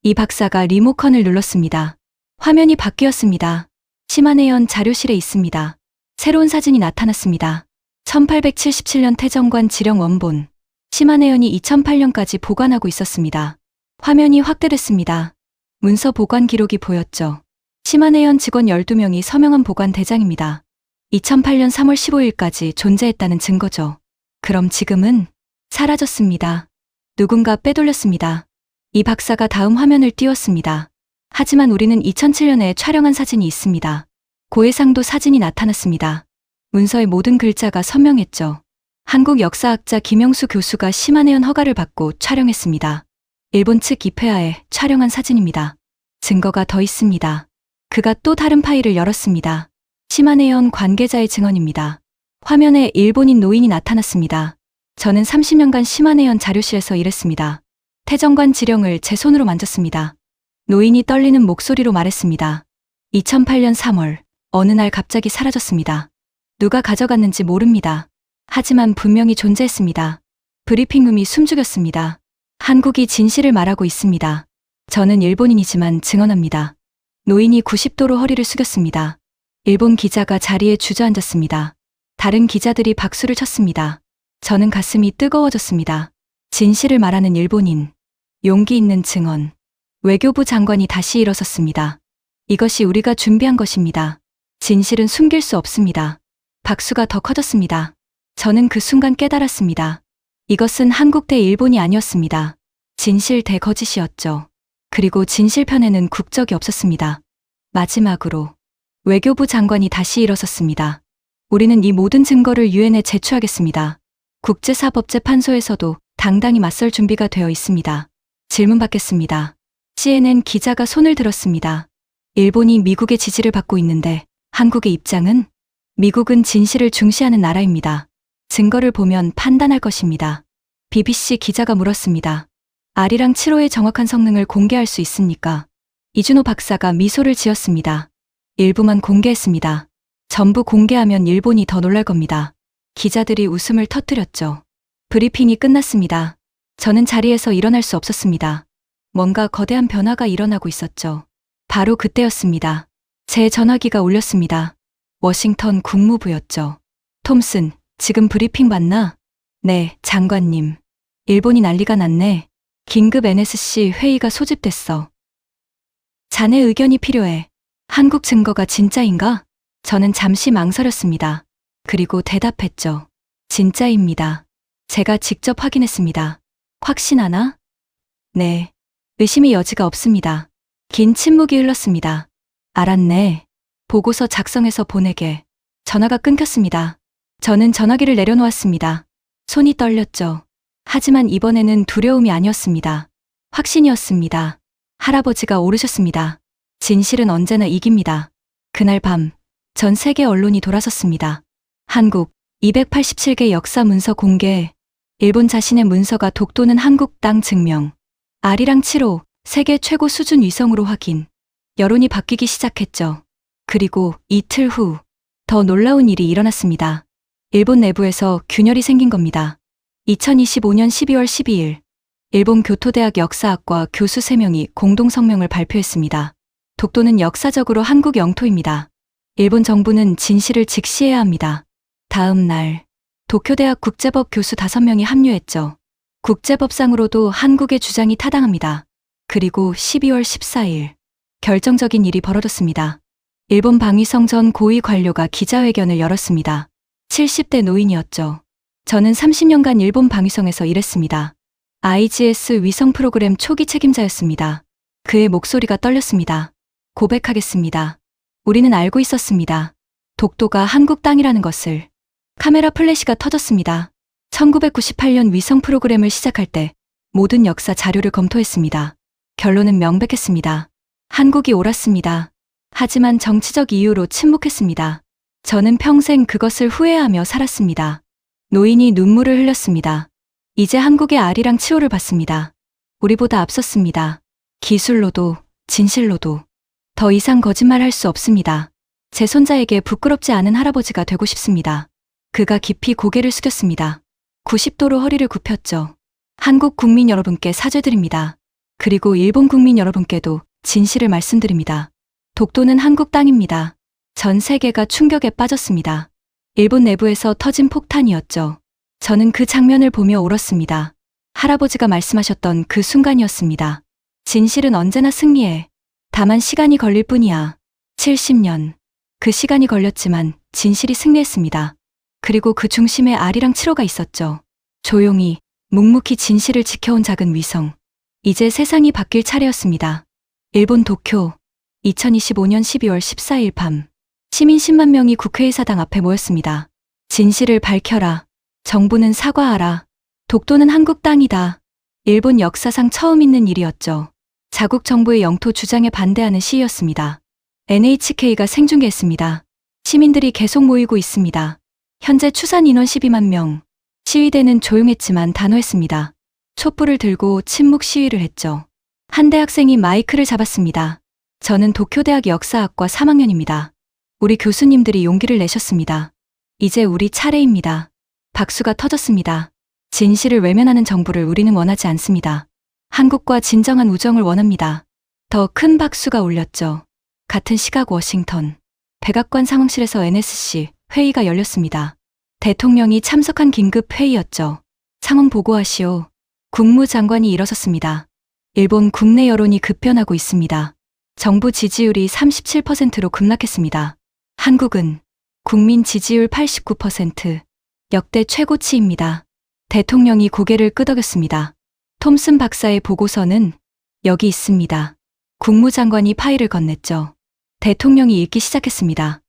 Speaker 1: 이 박사가 리모컨을 눌렀습니다. 화면이 바뀌었습니다. 시마네현 자료실에 있습니다. 새로운 사진이 나타났습니다. 1877년 태정관 지령 원본. 시마네현이 2008년까지 보관하고 있었습니다. 화면이 확대됐습니다. 문서 보관 기록이 보였죠. 시마네현 직원 12명이 서명한 보관 대장입니다. 2008년 3월 15일까지 존재했다는 증거죠. 그럼 지금은 사라졌습니다. 누군가 빼돌렸습니다. 이 박사가 다음 화면을 띄웠습니다. 하지만 우리는 2007년에 촬영한 사진이 있습니다. 고해상도 사진이 나타났습니다. 문서의 모든 글자가 선명했죠. 한국 역사학자 김영수 교수가 시마네현 허가를 받고 촬영했습니다. 일본 측 입회하에 촬영한 사진입니다. 증거가 더 있습니다. 그가 또 다른 파일을 열었습니다. 시마네현 관계자의 증언입니다. 화면에 일본인 노인이 나타났습니다. 저는 30년간 시마네현 자료실에서 일했습니다. 태정관 지령을 제 손으로 만졌습니다. 노인이 떨리는 목소리로 말했습니다. 2008년 3월, 어느 날 갑자기 사라졌습니다. 누가 가져갔는지 모릅니다. 하지만 분명히 존재했습니다. 브리핑룸이 숨죽였습니다. 한국이 진실을 말하고 있습니다. 저는 일본인이지만 증언합니다. 노인이 90도로 허리를 숙였습니다. 일본 기자가 자리에 주저앉았습니다. 다른 기자들이 박수를 쳤습니다. 저는 가슴이 뜨거워졌습니다. 진실을 말하는 일본인. 용기 있는 증언. 외교부 장관이 다시 일어섰습니다. 이것이 우리가 준비한 것입니다. 진실은 숨길 수 없습니다. 박수가 더 커졌습니다. 저는 그 순간 깨달았습니다. 이것은 한국 대 일본이 아니었습니다. 진실 대 거짓이었죠. 그리고 진실편에는 국적이 없었습니다. 마지막으로 외교부 장관이 다시 일어섰습니다. 우리는 이 모든 증거를 유엔에 제출하겠습니다. 국제사법재판소에서도 당당히 맞설 준비가 되어 있습니다. 질문 받겠습니다. CNN 기자가 손을 들었습니다. 일본이 미국의 지지를 받고 있는데 한국의 입장은? 미국은 진실을 중시하는 나라입니다. 증거를 보면 판단할 것입니다. BBC 기자가 물었습니다. 아리랑 7호의 정확한 성능을 공개할 수 있습니까? 이준호 박사가 미소를 지었습니다. 일부만 공개했습니다. 전부 공개하면 일본이 더 놀랄 겁니다. 기자들이 웃음을 터뜨렸죠. 브리핑이 끝났습니다. 저는 자리에서 일어날 수 없었습니다. 뭔가 거대한 변화가 일어나고 있었죠. 바로 그때였습니다. 제 전화기가 울렸습니다. 워싱턴 국무부였죠. 톰슨, 지금 브리핑 봤나? 네, 장관님. 일본이 난리가 났네. 긴급 NSC 회의가 소집됐어. 자네 의견이 필요해. 한국 증거가 진짜인가? 저는 잠시 망설였습니다. 그리고 대답했죠. 진짜입니다. 제가 직접 확인했습니다. 확신하나? 네. 의심의 여지가 없습니다. 긴 침묵이 흘렀습니다. 알았네. 보고서 작성해서 보내게. 전화가 끊겼습니다. 저는 전화기를 내려놓았습니다. 손이 떨렸죠. 하지만 이번에는 두려움이 아니었습니다. 확신이었습니다. 할아버지가 오르셨습니다. 진실은 언제나 이깁니다. 그날 밤, 전 세계 언론이 돌아섰습니다. 한국 287개 역사 문서 공개, 일본 자신의 문서가 독도는 한국 땅 증명, 아리랑 7호 세계 최고 수준 위성으로 확인. 여론이 바뀌기 시작했죠. 그리고 이틀 후, 더 놀라운 일이 일어났습니다. 일본 내부에서 균열이 생긴 겁니다. 2025년 12월 12일, 일본 교토대학 역사학과 교수 3명이 공동 성명을 발표했습니다. 독도는 역사적으로 한국 영토입니다. 일본 정부는 진실을 직시해야 합니다. 다음 날, 도쿄대학 국제법 교수 5명이 합류했죠. 국제법상으로도 한국의 주장이 타당합니다. 그리고 12월 14일, 결정적인 일이 벌어졌습니다. 일본 방위성 전 고위 관료가 기자회견을 열었습니다. 70대 노인이었죠. 저는 30년간 일본 방위성에서 일했습니다. IGS 위성 프로그램 초기 책임자였습니다. 그의 목소리가 떨렸습니다. 고백하겠습니다. 우리는 알고 있었습니다. 독도가 한국 땅이라는 것을. 카메라 플래시가 터졌습니다. 1998년 위성 프로그램을 시작할 때 모든 역사 자료를 검토했습니다. 결론은 명백했습니다. 한국이 옳았습니다. 하지만 정치적 이유로 침묵했습니다. 저는 평생 그것을 후회하며 살았습니다. 노인이 눈물을 흘렸습니다. 이제 한국의 아리랑 7호를 봤습니다. 우리보다 앞섰습니다. 기술로도 진실로도 더 이상 거짓말할 수 없습니다. 제 손자에게 부끄럽지 않은 할아버지가 되고 싶습니다. 그가 깊이 고개를 숙였습니다. 90도로 허리를 굽혔죠. 한국 국민 여러분께 사죄드립니다. 그리고 일본 국민 여러분께도 진실을 말씀드립니다. 독도는 한국 땅입니다. 전 세계가 충격에 빠졌습니다. 일본 내부에서 터진 폭탄이었죠. 저는 그 장면을 보며 울었습니다. 할아버지가 말씀하셨던 그 순간이었습니다. 진실은 언제나 승리해. 다만 시간이 걸릴 뿐이야. 70년. 그 시간이 걸렸지만 진실이 승리했습니다. 그리고 그 중심에 아리랑 7호가 있었죠. 조용히, 묵묵히 진실을 지켜온 작은 위성. 이제 세상이 바뀔 차례였습니다. 일본 도쿄, 2025년 12월 14일 밤. 시민 10만 명이 국회의사당 앞에 모였습니다. 진실을 밝혀라. 정부는 사과하라. 독도는 한국 땅이다. 일본 역사상 처음 있는 일이었죠. 자국 정부의 영토 주장에 반대하는 시위였습니다. NHK가 생중계했습니다. 시민들이 계속 모이고 있습니다. 현재 추산 인원 12만 명. 시위대는 조용했지만 단호했습니다. 촛불을 들고 침묵 시위를 했죠. 한 대학생이 마이크를 잡았습니다. 저는 도쿄대학 역사학과 3학년입니다. 우리 교수님들이 용기를 내셨습니다. 이제 우리 차례입니다. 박수가 터졌습니다. 진실을 외면하는 정부를 우리는 원하지 않습니다. 한국과 진정한 우정을 원합니다. 더 큰 박수가 울렸죠. 같은 시각 워싱턴. 백악관 상황실에서 NSC 회의가 열렸습니다. 대통령이 참석한 긴급 회의였죠. 상황 보고하시오. 국무장관이 일어섰습니다. 일본 국내 여론이 급변하고 있습니다. 정부 지지율이 37%로 급락했습니다. 한국은 국민 지지율 89%, 역대 최고치입니다. 대통령이 고개를 끄덕였습니다. 톰슨 박사의 보고서는 여기 있습니다. 국무장관이 파일을 건넸죠. 대통령이 읽기 시작했습니다.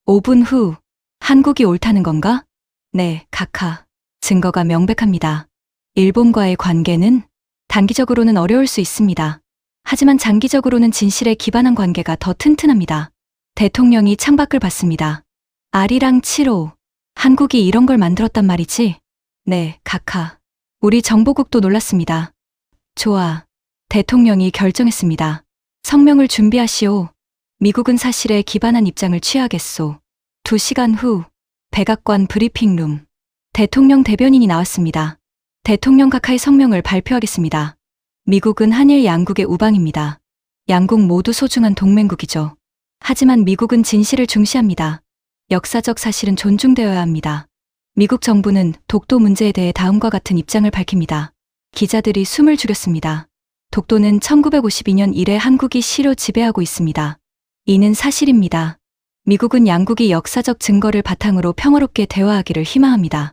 Speaker 1: 5분 후, 한국이 옳다는 건가? 네, 각하. 증거가 명백합니다. 일본과의 관계는 단기적으로는 어려울 수 있습니다. 하지만 장기적으로는 진실에 기반한 관계가 더 튼튼합니다. 대통령이 창밖을 봤습니다. 아리랑 7호. 한국이 이런 걸 만들었단 말이지? 네, 각하. 우리 정보국도 놀랐습니다. 좋아. 대통령이 결정했습니다. 성명을 준비하시오. 미국은 사실에 기반한 입장을 취하겠소. 2시간 후, 백악관 브리핑룸. 대통령 대변인이 나왔습니다. 대통령 각하의 성명을 발표하겠습니다. 미국은 한일 양국의 우방입니다. 양국 모두 소중한 동맹국이죠. 하지만 미국은 진실을 중시합니다. 역사적 사실은 존중되어야 합니다. 미국 정부는 독도 문제에 대해 다음과 같은 입장을 밝힙니다. 기자들이 숨을 죽였습니다. 독도는 1952년 이래 한국이 시로 지배하고 있습니다. 이는 사실입니다. 미국은 양국이 역사적 증거를 바탕으로 평화롭게 대화하기를 희망합니다.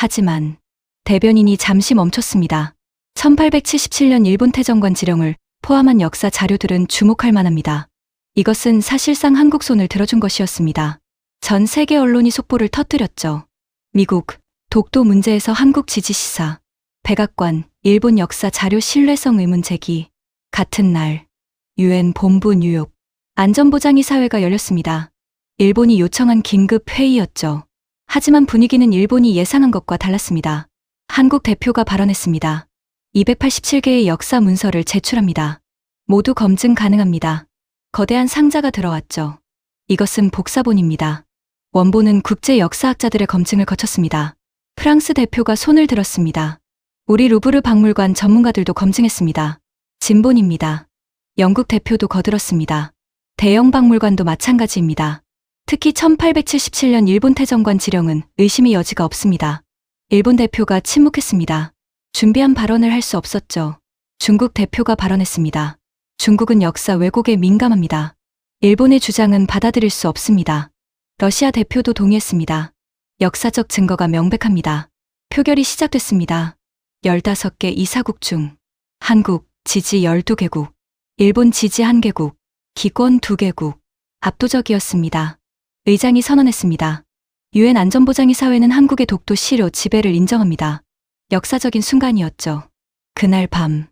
Speaker 1: 하지만 대변인이 잠시 멈췄습니다. 1877년 일본 태정관 지령을 포함한 역사 자료들은 주목할 만합니다. 이것은 사실상 한국 손을 들어준 것이었습니다. 전 세계 언론이 속보를 터뜨렸죠. 미국, 독도 문제에서 한국 지지 시사, 백악관, 일본 역사 자료 신뢰성 의문 제기. 같은 날, UN 본부 뉴욕, 안전보장이사회가 열렸습니다. 일본이 요청한 긴급 회의였죠. 하지만 분위기는 일본이 예상한 것과 달랐습니다. 한국 대표가 발언했습니다. 287개의 역사 문서를 제출합니다. 모두 검증 가능합니다. 거대한 상자가 들어왔죠. 이것은 복사본입니다. 원본은 국제 역사학자들의 검증을 거쳤습니다. 프랑스 대표가 손을 들었습니다. 우리 루브르 박물관 전문가들도 검증했습니다. 진본입니다. 영국 대표도 거들었습니다. 대영 박물관도 마찬가지입니다. 특히 1877년 일본 태정관 지령은 의심의 여지가 없습니다. 일본 대표가 침묵했습니다. 준비한 발언을 할 수 없었죠. 중국 대표가 발언했습니다. 중국은 역사 왜곡에 민감합니다. 일본의 주장은 받아들일 수 없습니다. 러시아 대표도 동의했습니다. 역사적 증거가 명백합니다. 표결이 시작됐습니다. 15개 이사국 중 한국 지지 12개국, 일본 지지 1개국, 기권 2개국, 압도적이었습니다. 의장이 선언했습니다. UN 안전보장이사회는 한국의 독도 실효 지배를 인정합니다. 역사적인 순간이었죠. 그날 밤,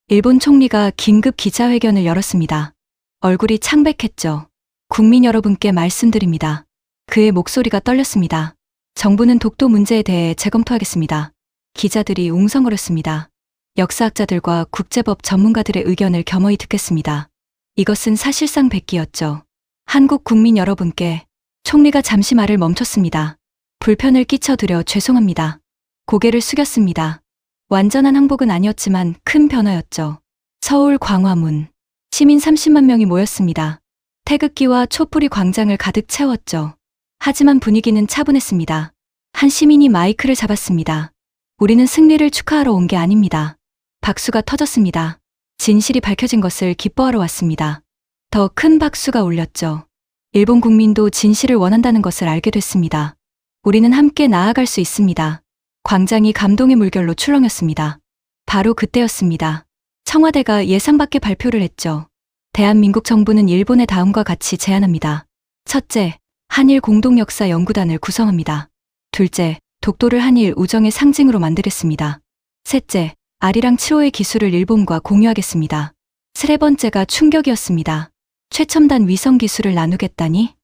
Speaker 1: 일본 총리가 긴급 기자회견을 열었습니다. 얼굴이 창백했죠. 국민 여러분께 말씀드립니다. 그의 목소리가 떨렸습니다. 정부는 독도 문제에 대해 재검토하겠습니다. 기자들이 웅성거렸습니다. 역사학자들과 국제법 전문가들의 의견을 겸허히 듣겠습니다. 이것은 사실상 백기였죠. 한국 국민 여러분께 총리가 잠시 말을 멈췄습니다. 불편을 끼쳐드려 죄송합니다. 고개를 숙였습니다. 완전한 항복은 아니었지만 큰 변화였죠. 서울 광화문. 시민 30만 명이 모였습니다. 태극기와 촛불이 광장을 가득 채웠죠. 하지만 분위기는 차분했습니다. 한 시민이 마이크를 잡았습니다. 우리는 승리를 축하하러 온 게 아닙니다. 박수가 터졌습니다. 진실이 밝혀진 것을 기뻐하러 왔습니다. 더 큰 박수가 울렸죠. 일본 국민도 진실을 원한다는 것을 알게 됐습니다. 우리는 함께 나아갈 수 있습니다. 광장이 감동의 물결로 출렁였습니다. 바로 그때였습니다. 청와대가 예상 밖의 발표를 했죠. 대한민국 정부는 일본의 다음과 같이 제안합니다. 첫째, 한일 공동역사 연구단을 구성합니다. 둘째, 독도를 한일 우정의 상징으로 만들겠습니다. 셋째, 아리랑 7호의 기술을 일본과 공유하겠습니다. 세 번째가 충격이었습니다. 최첨단 위성 기술을 나누겠다니?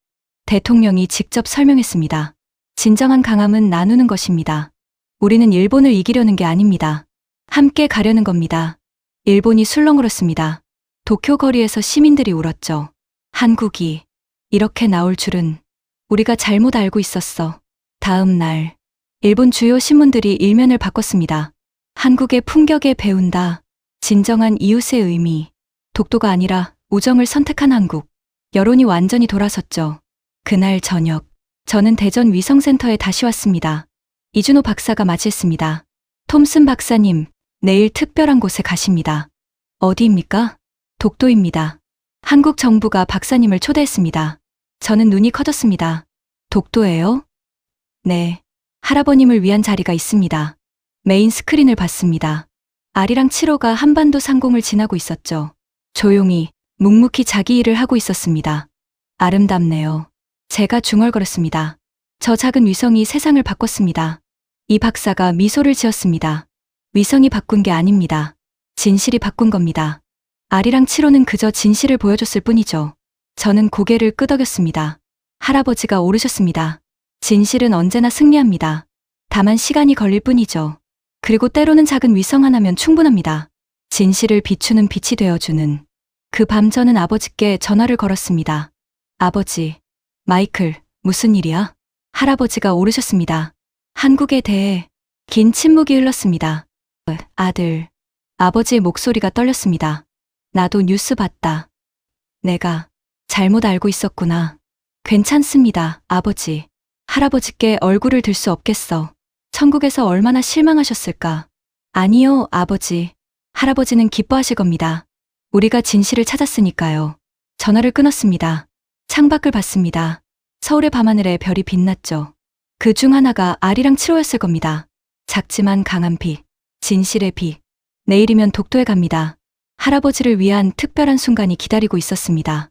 Speaker 1: 대통령이 직접 설명했습니다. 진정한 강함은 나누는 것입니다. 우리는 일본을 이기려는 게 아닙니다. 함께 가려는 겁니다. 일본이 술렁거렸습니다. 도쿄 거리에서 시민들이 울었죠. 한국이 이렇게 나올 줄은 우리가 잘못 알고 있었어. 다음 날, 일본 주요 신문들이 일면을 바꿨습니다. 한국의 풍격에 배운다. 진정한 이웃의 의미. 독도가 아니라 우정을 선택한 한국. 여론이 완전히 돌아섰죠. 그날 저녁, 저는 대전 위성센터에 다시 왔습니다. 이준호 박사가 맞이했습니다. 톰슨 박사님, 내일 특별한 곳에 가십니다. 어디입니까? 독도입니다. 한국 정부가 박사님을 초대했습니다. 저는 눈이 커졌습니다. 독도예요? 네. 할아버님을 위한 자리가 있습니다. 메인 스크린을 봤습니다. 아리랑 7호가 한반도 상공을 지나고 있었죠. 조용히, 묵묵히 자기 일을 하고 있었습니다. 아름답네요. 제가 중얼거렸습니다. 저 작은 위성이 세상을 바꿨습니다. 이 박사가 미소를 지었습니다. 위성이 바꾼 게 아닙니다. 진실이 바꾼 겁니다. 아리랑 7호는 그저 진실을 보여줬을 뿐이죠. 저는 고개를 끄덕였습니다. 할아버지가 오르셨습니다. 진실은 언제나 승리합니다. 다만 시간이 걸릴 뿐이죠. 그리고 때로는 작은 위성 하나면 충분합니다. 진실을 비추는 빛이 되어주는. 그 밤 저는 아버지께 전화를 걸었습니다. 아버지, 마이클, 무슨 일이야? 할아버지가 오르셨습니다. 한국에 대해 긴 침묵이 흘렀습니다. 아들, 아버지의 목소리가 떨렸습니다. 나도 뉴스 봤다. 내가 잘못 알고 있었구나. 괜찮습니다, 아버지. 할아버지께 얼굴을 들 수 없겠어. 천국에서 얼마나 실망하셨을까. 아니요, 아버지. 할아버지는 기뻐하실 겁니다. 우리가 진실을 찾았으니까요. 전화를 끊었습니다. 창밖을 봤습니다. 서울의 밤하늘에 별이 빛났죠. 그 중 하나가 아리랑 7호였을 겁니다. 작지만 강한 빛, 진실의 빛. 내일이면 독도에 갑니다. 할아버지를 위한 특별한 순간이 기다리고 있었습니다.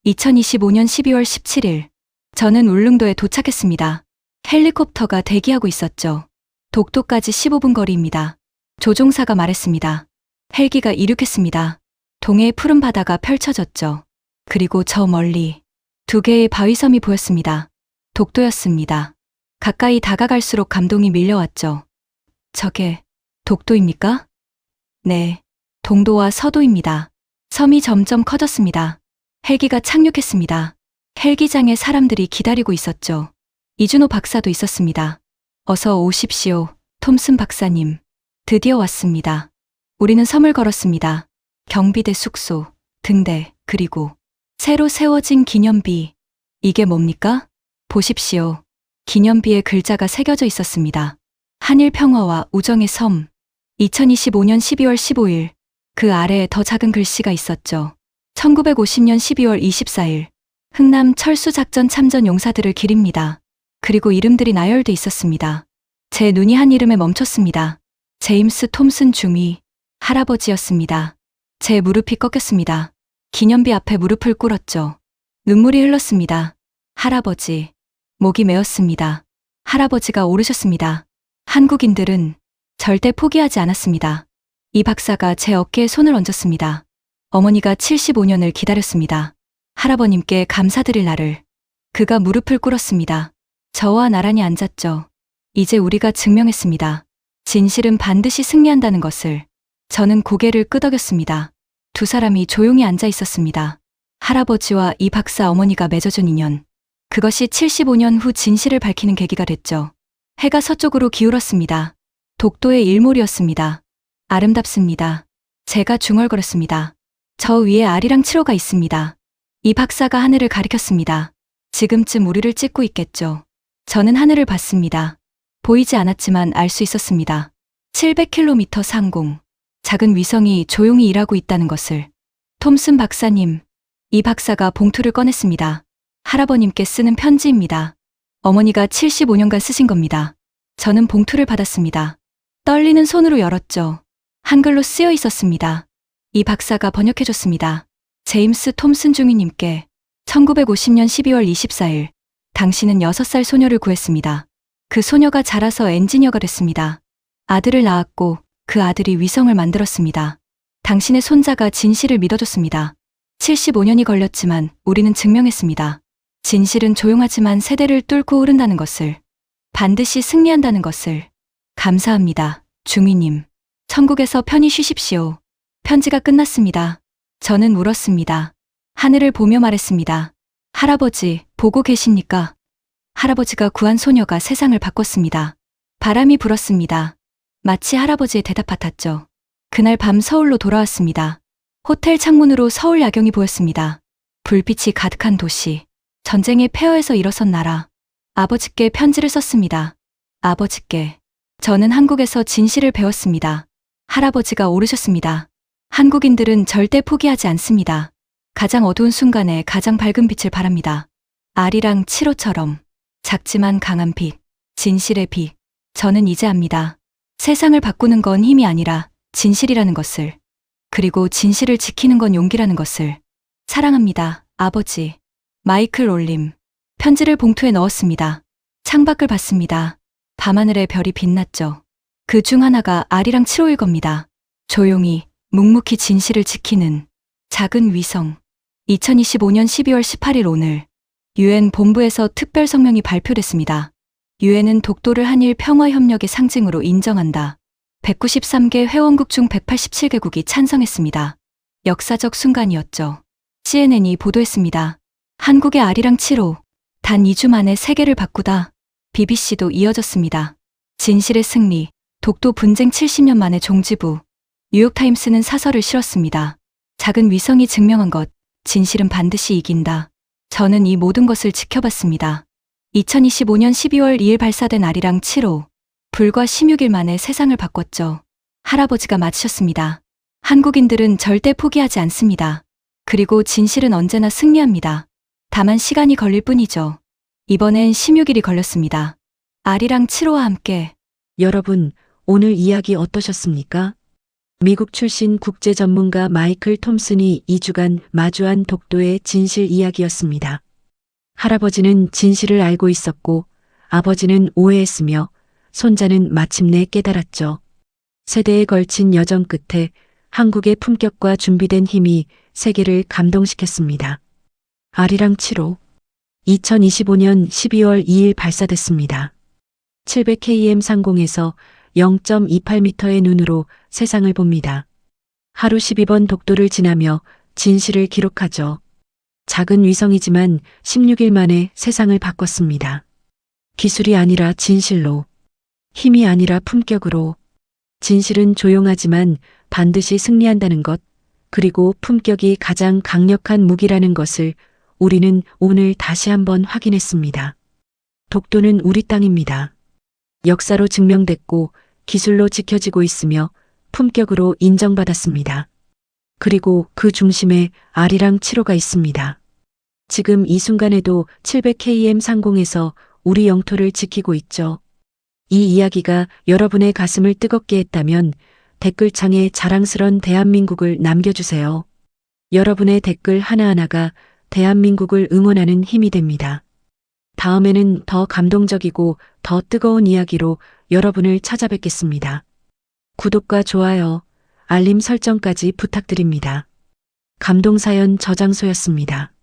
Speaker 1: 2025년 12월 17일. 저는 울릉도에 도착했습니다. 헬리콥터가 대기하고 있었죠. 독도까지 15분 거리입니다. 조종사가 말했습니다. 헬기가 이륙했습니다. 동해의 푸른 바다가 펼쳐졌죠. 그리고 저 멀리 2개의 바위섬이 보였습니다. 독도였습니다. 가까이 다가갈수록 감동이 밀려왔죠. 저게 독도입니까? 네, 동도와 서도입니다. 섬이 점점 커졌습니다. 헬기가 착륙했습니다. 헬기장에 사람들이 기다리고 있었죠. 이준호 박사도 있었습니다. 어서 오십시오, 톰슨 박사님. 드디어 왔습니다. 우리는 섬을 걸었습니다. 경비대 숙소, 등대, 그리고 새로 세워진 기념비. 이게 뭡니까? 보십시오. 기념비에 글자가 새겨져 있었습니다. 한일 평화와 우정의 섬. 2025년 12월 15일. 그 아래에 더 작은 글씨가 있었죠. 1950년 12월 24일. 흥남 철수작전 참전 용사들을 기립니다. 그리고 이름들이 나열돼 있었습니다. 제 눈이 한 이름에 멈췄습니다. 제임스 톰슨 중위. 할아버지였습니다. 제 무릎이 꺾였습니다. 기념비 앞에 무릎을 꿇었죠. 눈물이 흘렀습니다. 할아버지. 목이 메었습니다. 할아버지가 오르셨습니다. 한국인들은 절대 포기하지 않았습니다. 이 박사가 제 어깨에 손을 얹었습니다. 어머니가 75년을 기다렸습니다. 할아버님께 감사드릴 날을. 그가 무릎을 꿇었습니다. 저와 나란히 앉았죠. 이제 우리가 증명했습니다. 진실은 반드시 승리한다는 것을. 저는 고개를 끄덕였습니다. 두 사람이 조용히 앉아 있었습니다. 할아버지와 이 박사 어머니가 맺어준 인연. 그것이 75년 후 진실을 밝히는 계기가 됐죠. 해가 서쪽으로 기울었습니다. 독도의 일몰이었습니다. 아름답습니다. 제가 중얼거렸습니다. 저 위에 아리랑 7호가 있습니다. 이 박사가 하늘을 가리켰습니다. 지금쯤 우리를 찍고 있겠죠. 저는 하늘을 봤습니다. 보이지 않았지만 알 수 있었습니다. 700km 상공. 작은 위성이 조용히 일하고 있다는 것을. 톰슨 박사님. 이 박사가 봉투를 꺼냈습니다. 할아버님께 쓰는 편지입니다. 어머니가 75년간 쓰신 겁니다. 저는 봉투를 받았습니다. 떨리는 손으로 열었죠. 한글로 쓰여 있었습니다. 이 박사가 번역해줬습니다. 제임스 톰슨 중위님께 1950년 12월 24일 당신은 6살 소녀를 구했습니다. 그 소녀가 자라서 엔지니어가 됐습니다. 아들을 낳았고 그 아들이 위성을 만들었습니다. 당신의 손자가 진실을 믿어줬습니다. 75년이 걸렸지만 우리는 증명했습니다. 진실은 조용하지만 세대를 뚫고 흐른다는 것을. 반드시 승리한다는 것을. 감사합니다, 중위님. 천국에서 편히 쉬십시오. 편지가 끝났습니다. 저는 울었습니다. 하늘을 보며 말했습니다. 할아버지, 보고 계십니까? 할아버지가 구한 소녀가 세상을 바꿨습니다. 바람이 불었습니다. 마치 할아버지의 대답 같았죠. 그날 밤 서울로 돌아왔습니다. 호텔 창문으로 서울 야경이 보였습니다. 불빛이 가득한 도시. 전쟁의 폐허에서 일어선 나라. 아버지께 편지를 썼습니다. 아버지께. 저는 한국에서 진실을 배웠습니다. 할아버지가 오르셨습니다. 한국인들은 절대 포기하지 않습니다. 가장 어두운 순간에 가장 밝은 빛을 바랍니다. 아리랑 7호처럼 작지만 강한 빛, 진실의 빛. 저는 이제 압니다. 세상을 바꾸는 건 힘이 아니라 진실이라는 것을. 그리고 진실을 지키는 건 용기라는 것을. 사랑합니다, 아버지. 마이클 올림. 편지를 봉투에 넣었습니다. 창밖을 봤습니다. 밤하늘에 별이 빛났죠. 그 중 하나가 아리랑 7호일 겁니다. 조용히, 묵묵히 진실을 지키는 작은 위성. 2025년 12월 18일 오늘 유엔 본부에서 특별 성명이 발표됐습니다. 유엔은 독도를 한일 평화 협력의 상징으로 인정한다. 193개 회원국 중 187개국이 찬성했습니다. 역사적 순간이었죠. CNN이 보도했습니다. 한국의 아리랑 7호. 단 2주 만에 세계를 바꾸다. BBC도 이어졌습니다. 진실의 승리. 독도 분쟁 70년 만에 종지부. 뉴욕타임스는 사설을 실었습니다. 작은 위성이 증명한 것. 진실은 반드시 이긴다. 저는 이 모든 것을 지켜봤습니다. 2025년 12월 2일 발사된 아리랑 7호. 불과 16일 만에 세상을 바꿨죠. 할아버지가 맞으셨습니다. 한국인들은 절대 포기하지 않습니다. 그리고 진실은 언제나 승리합니다. 다만 시간이 걸릴 뿐이죠. 이번엔 16일이 걸렸습니다. 아리랑 7호와 함께.
Speaker 5: 여러분, 오늘 이야기 어떠셨습니까? 미국 출신 국제 전문가 마이클 톰슨이 2주간 마주한 독도의 진실 이야기였습니다. 할아버지는 진실을 알고 있었고 아버지는 오해했으며 손자는 마침내 깨달았죠. 세대에 걸친 여정 끝에 한국의 품격과 준비된 힘이 세계를 감동시켰습니다. 아리랑 7호 2025년 12월 2일 발사됐습니다. 700km 상공에서 0.28m의 눈으로 세상을 봅니다. 하루 12번 독도를 지나며 진실을 기록하죠. 작은 위성이지만 16일 만에 세상을 바꿨습니다. 기술이 아니라 진실로, 힘이 아니라 품격으로. 진실은 조용하지만 반드시 승리한다는 것, 그리고 품격이 가장 강력한 무기라는 것을 우리는 오늘 다시 한번 확인했습니다. 독도는 우리 땅입니다. 역사로 증명됐고 기술로 지켜지고 있으며 품격으로 인정받았습니다. 그리고 그 중심에 아리랑 7호가 있습니다. 지금 이 순간에도 700km 상공에서 우리 영토를 지키고 있죠. 이 이야기가 여러분의 가슴을 뜨겁게 했다면 댓글창에 자랑스런 대한민국을 남겨주세요. 여러분의 댓글 하나하나가 대한민국을 응원하는 힘이 됩니다. 다음에는 더 감동적이고 더 뜨거운 이야기로 여러분을 찾아뵙겠습니다. 구독과 좋아요, 알림 설정까지 부탁드립니다. 감동사연 저장소였습니다.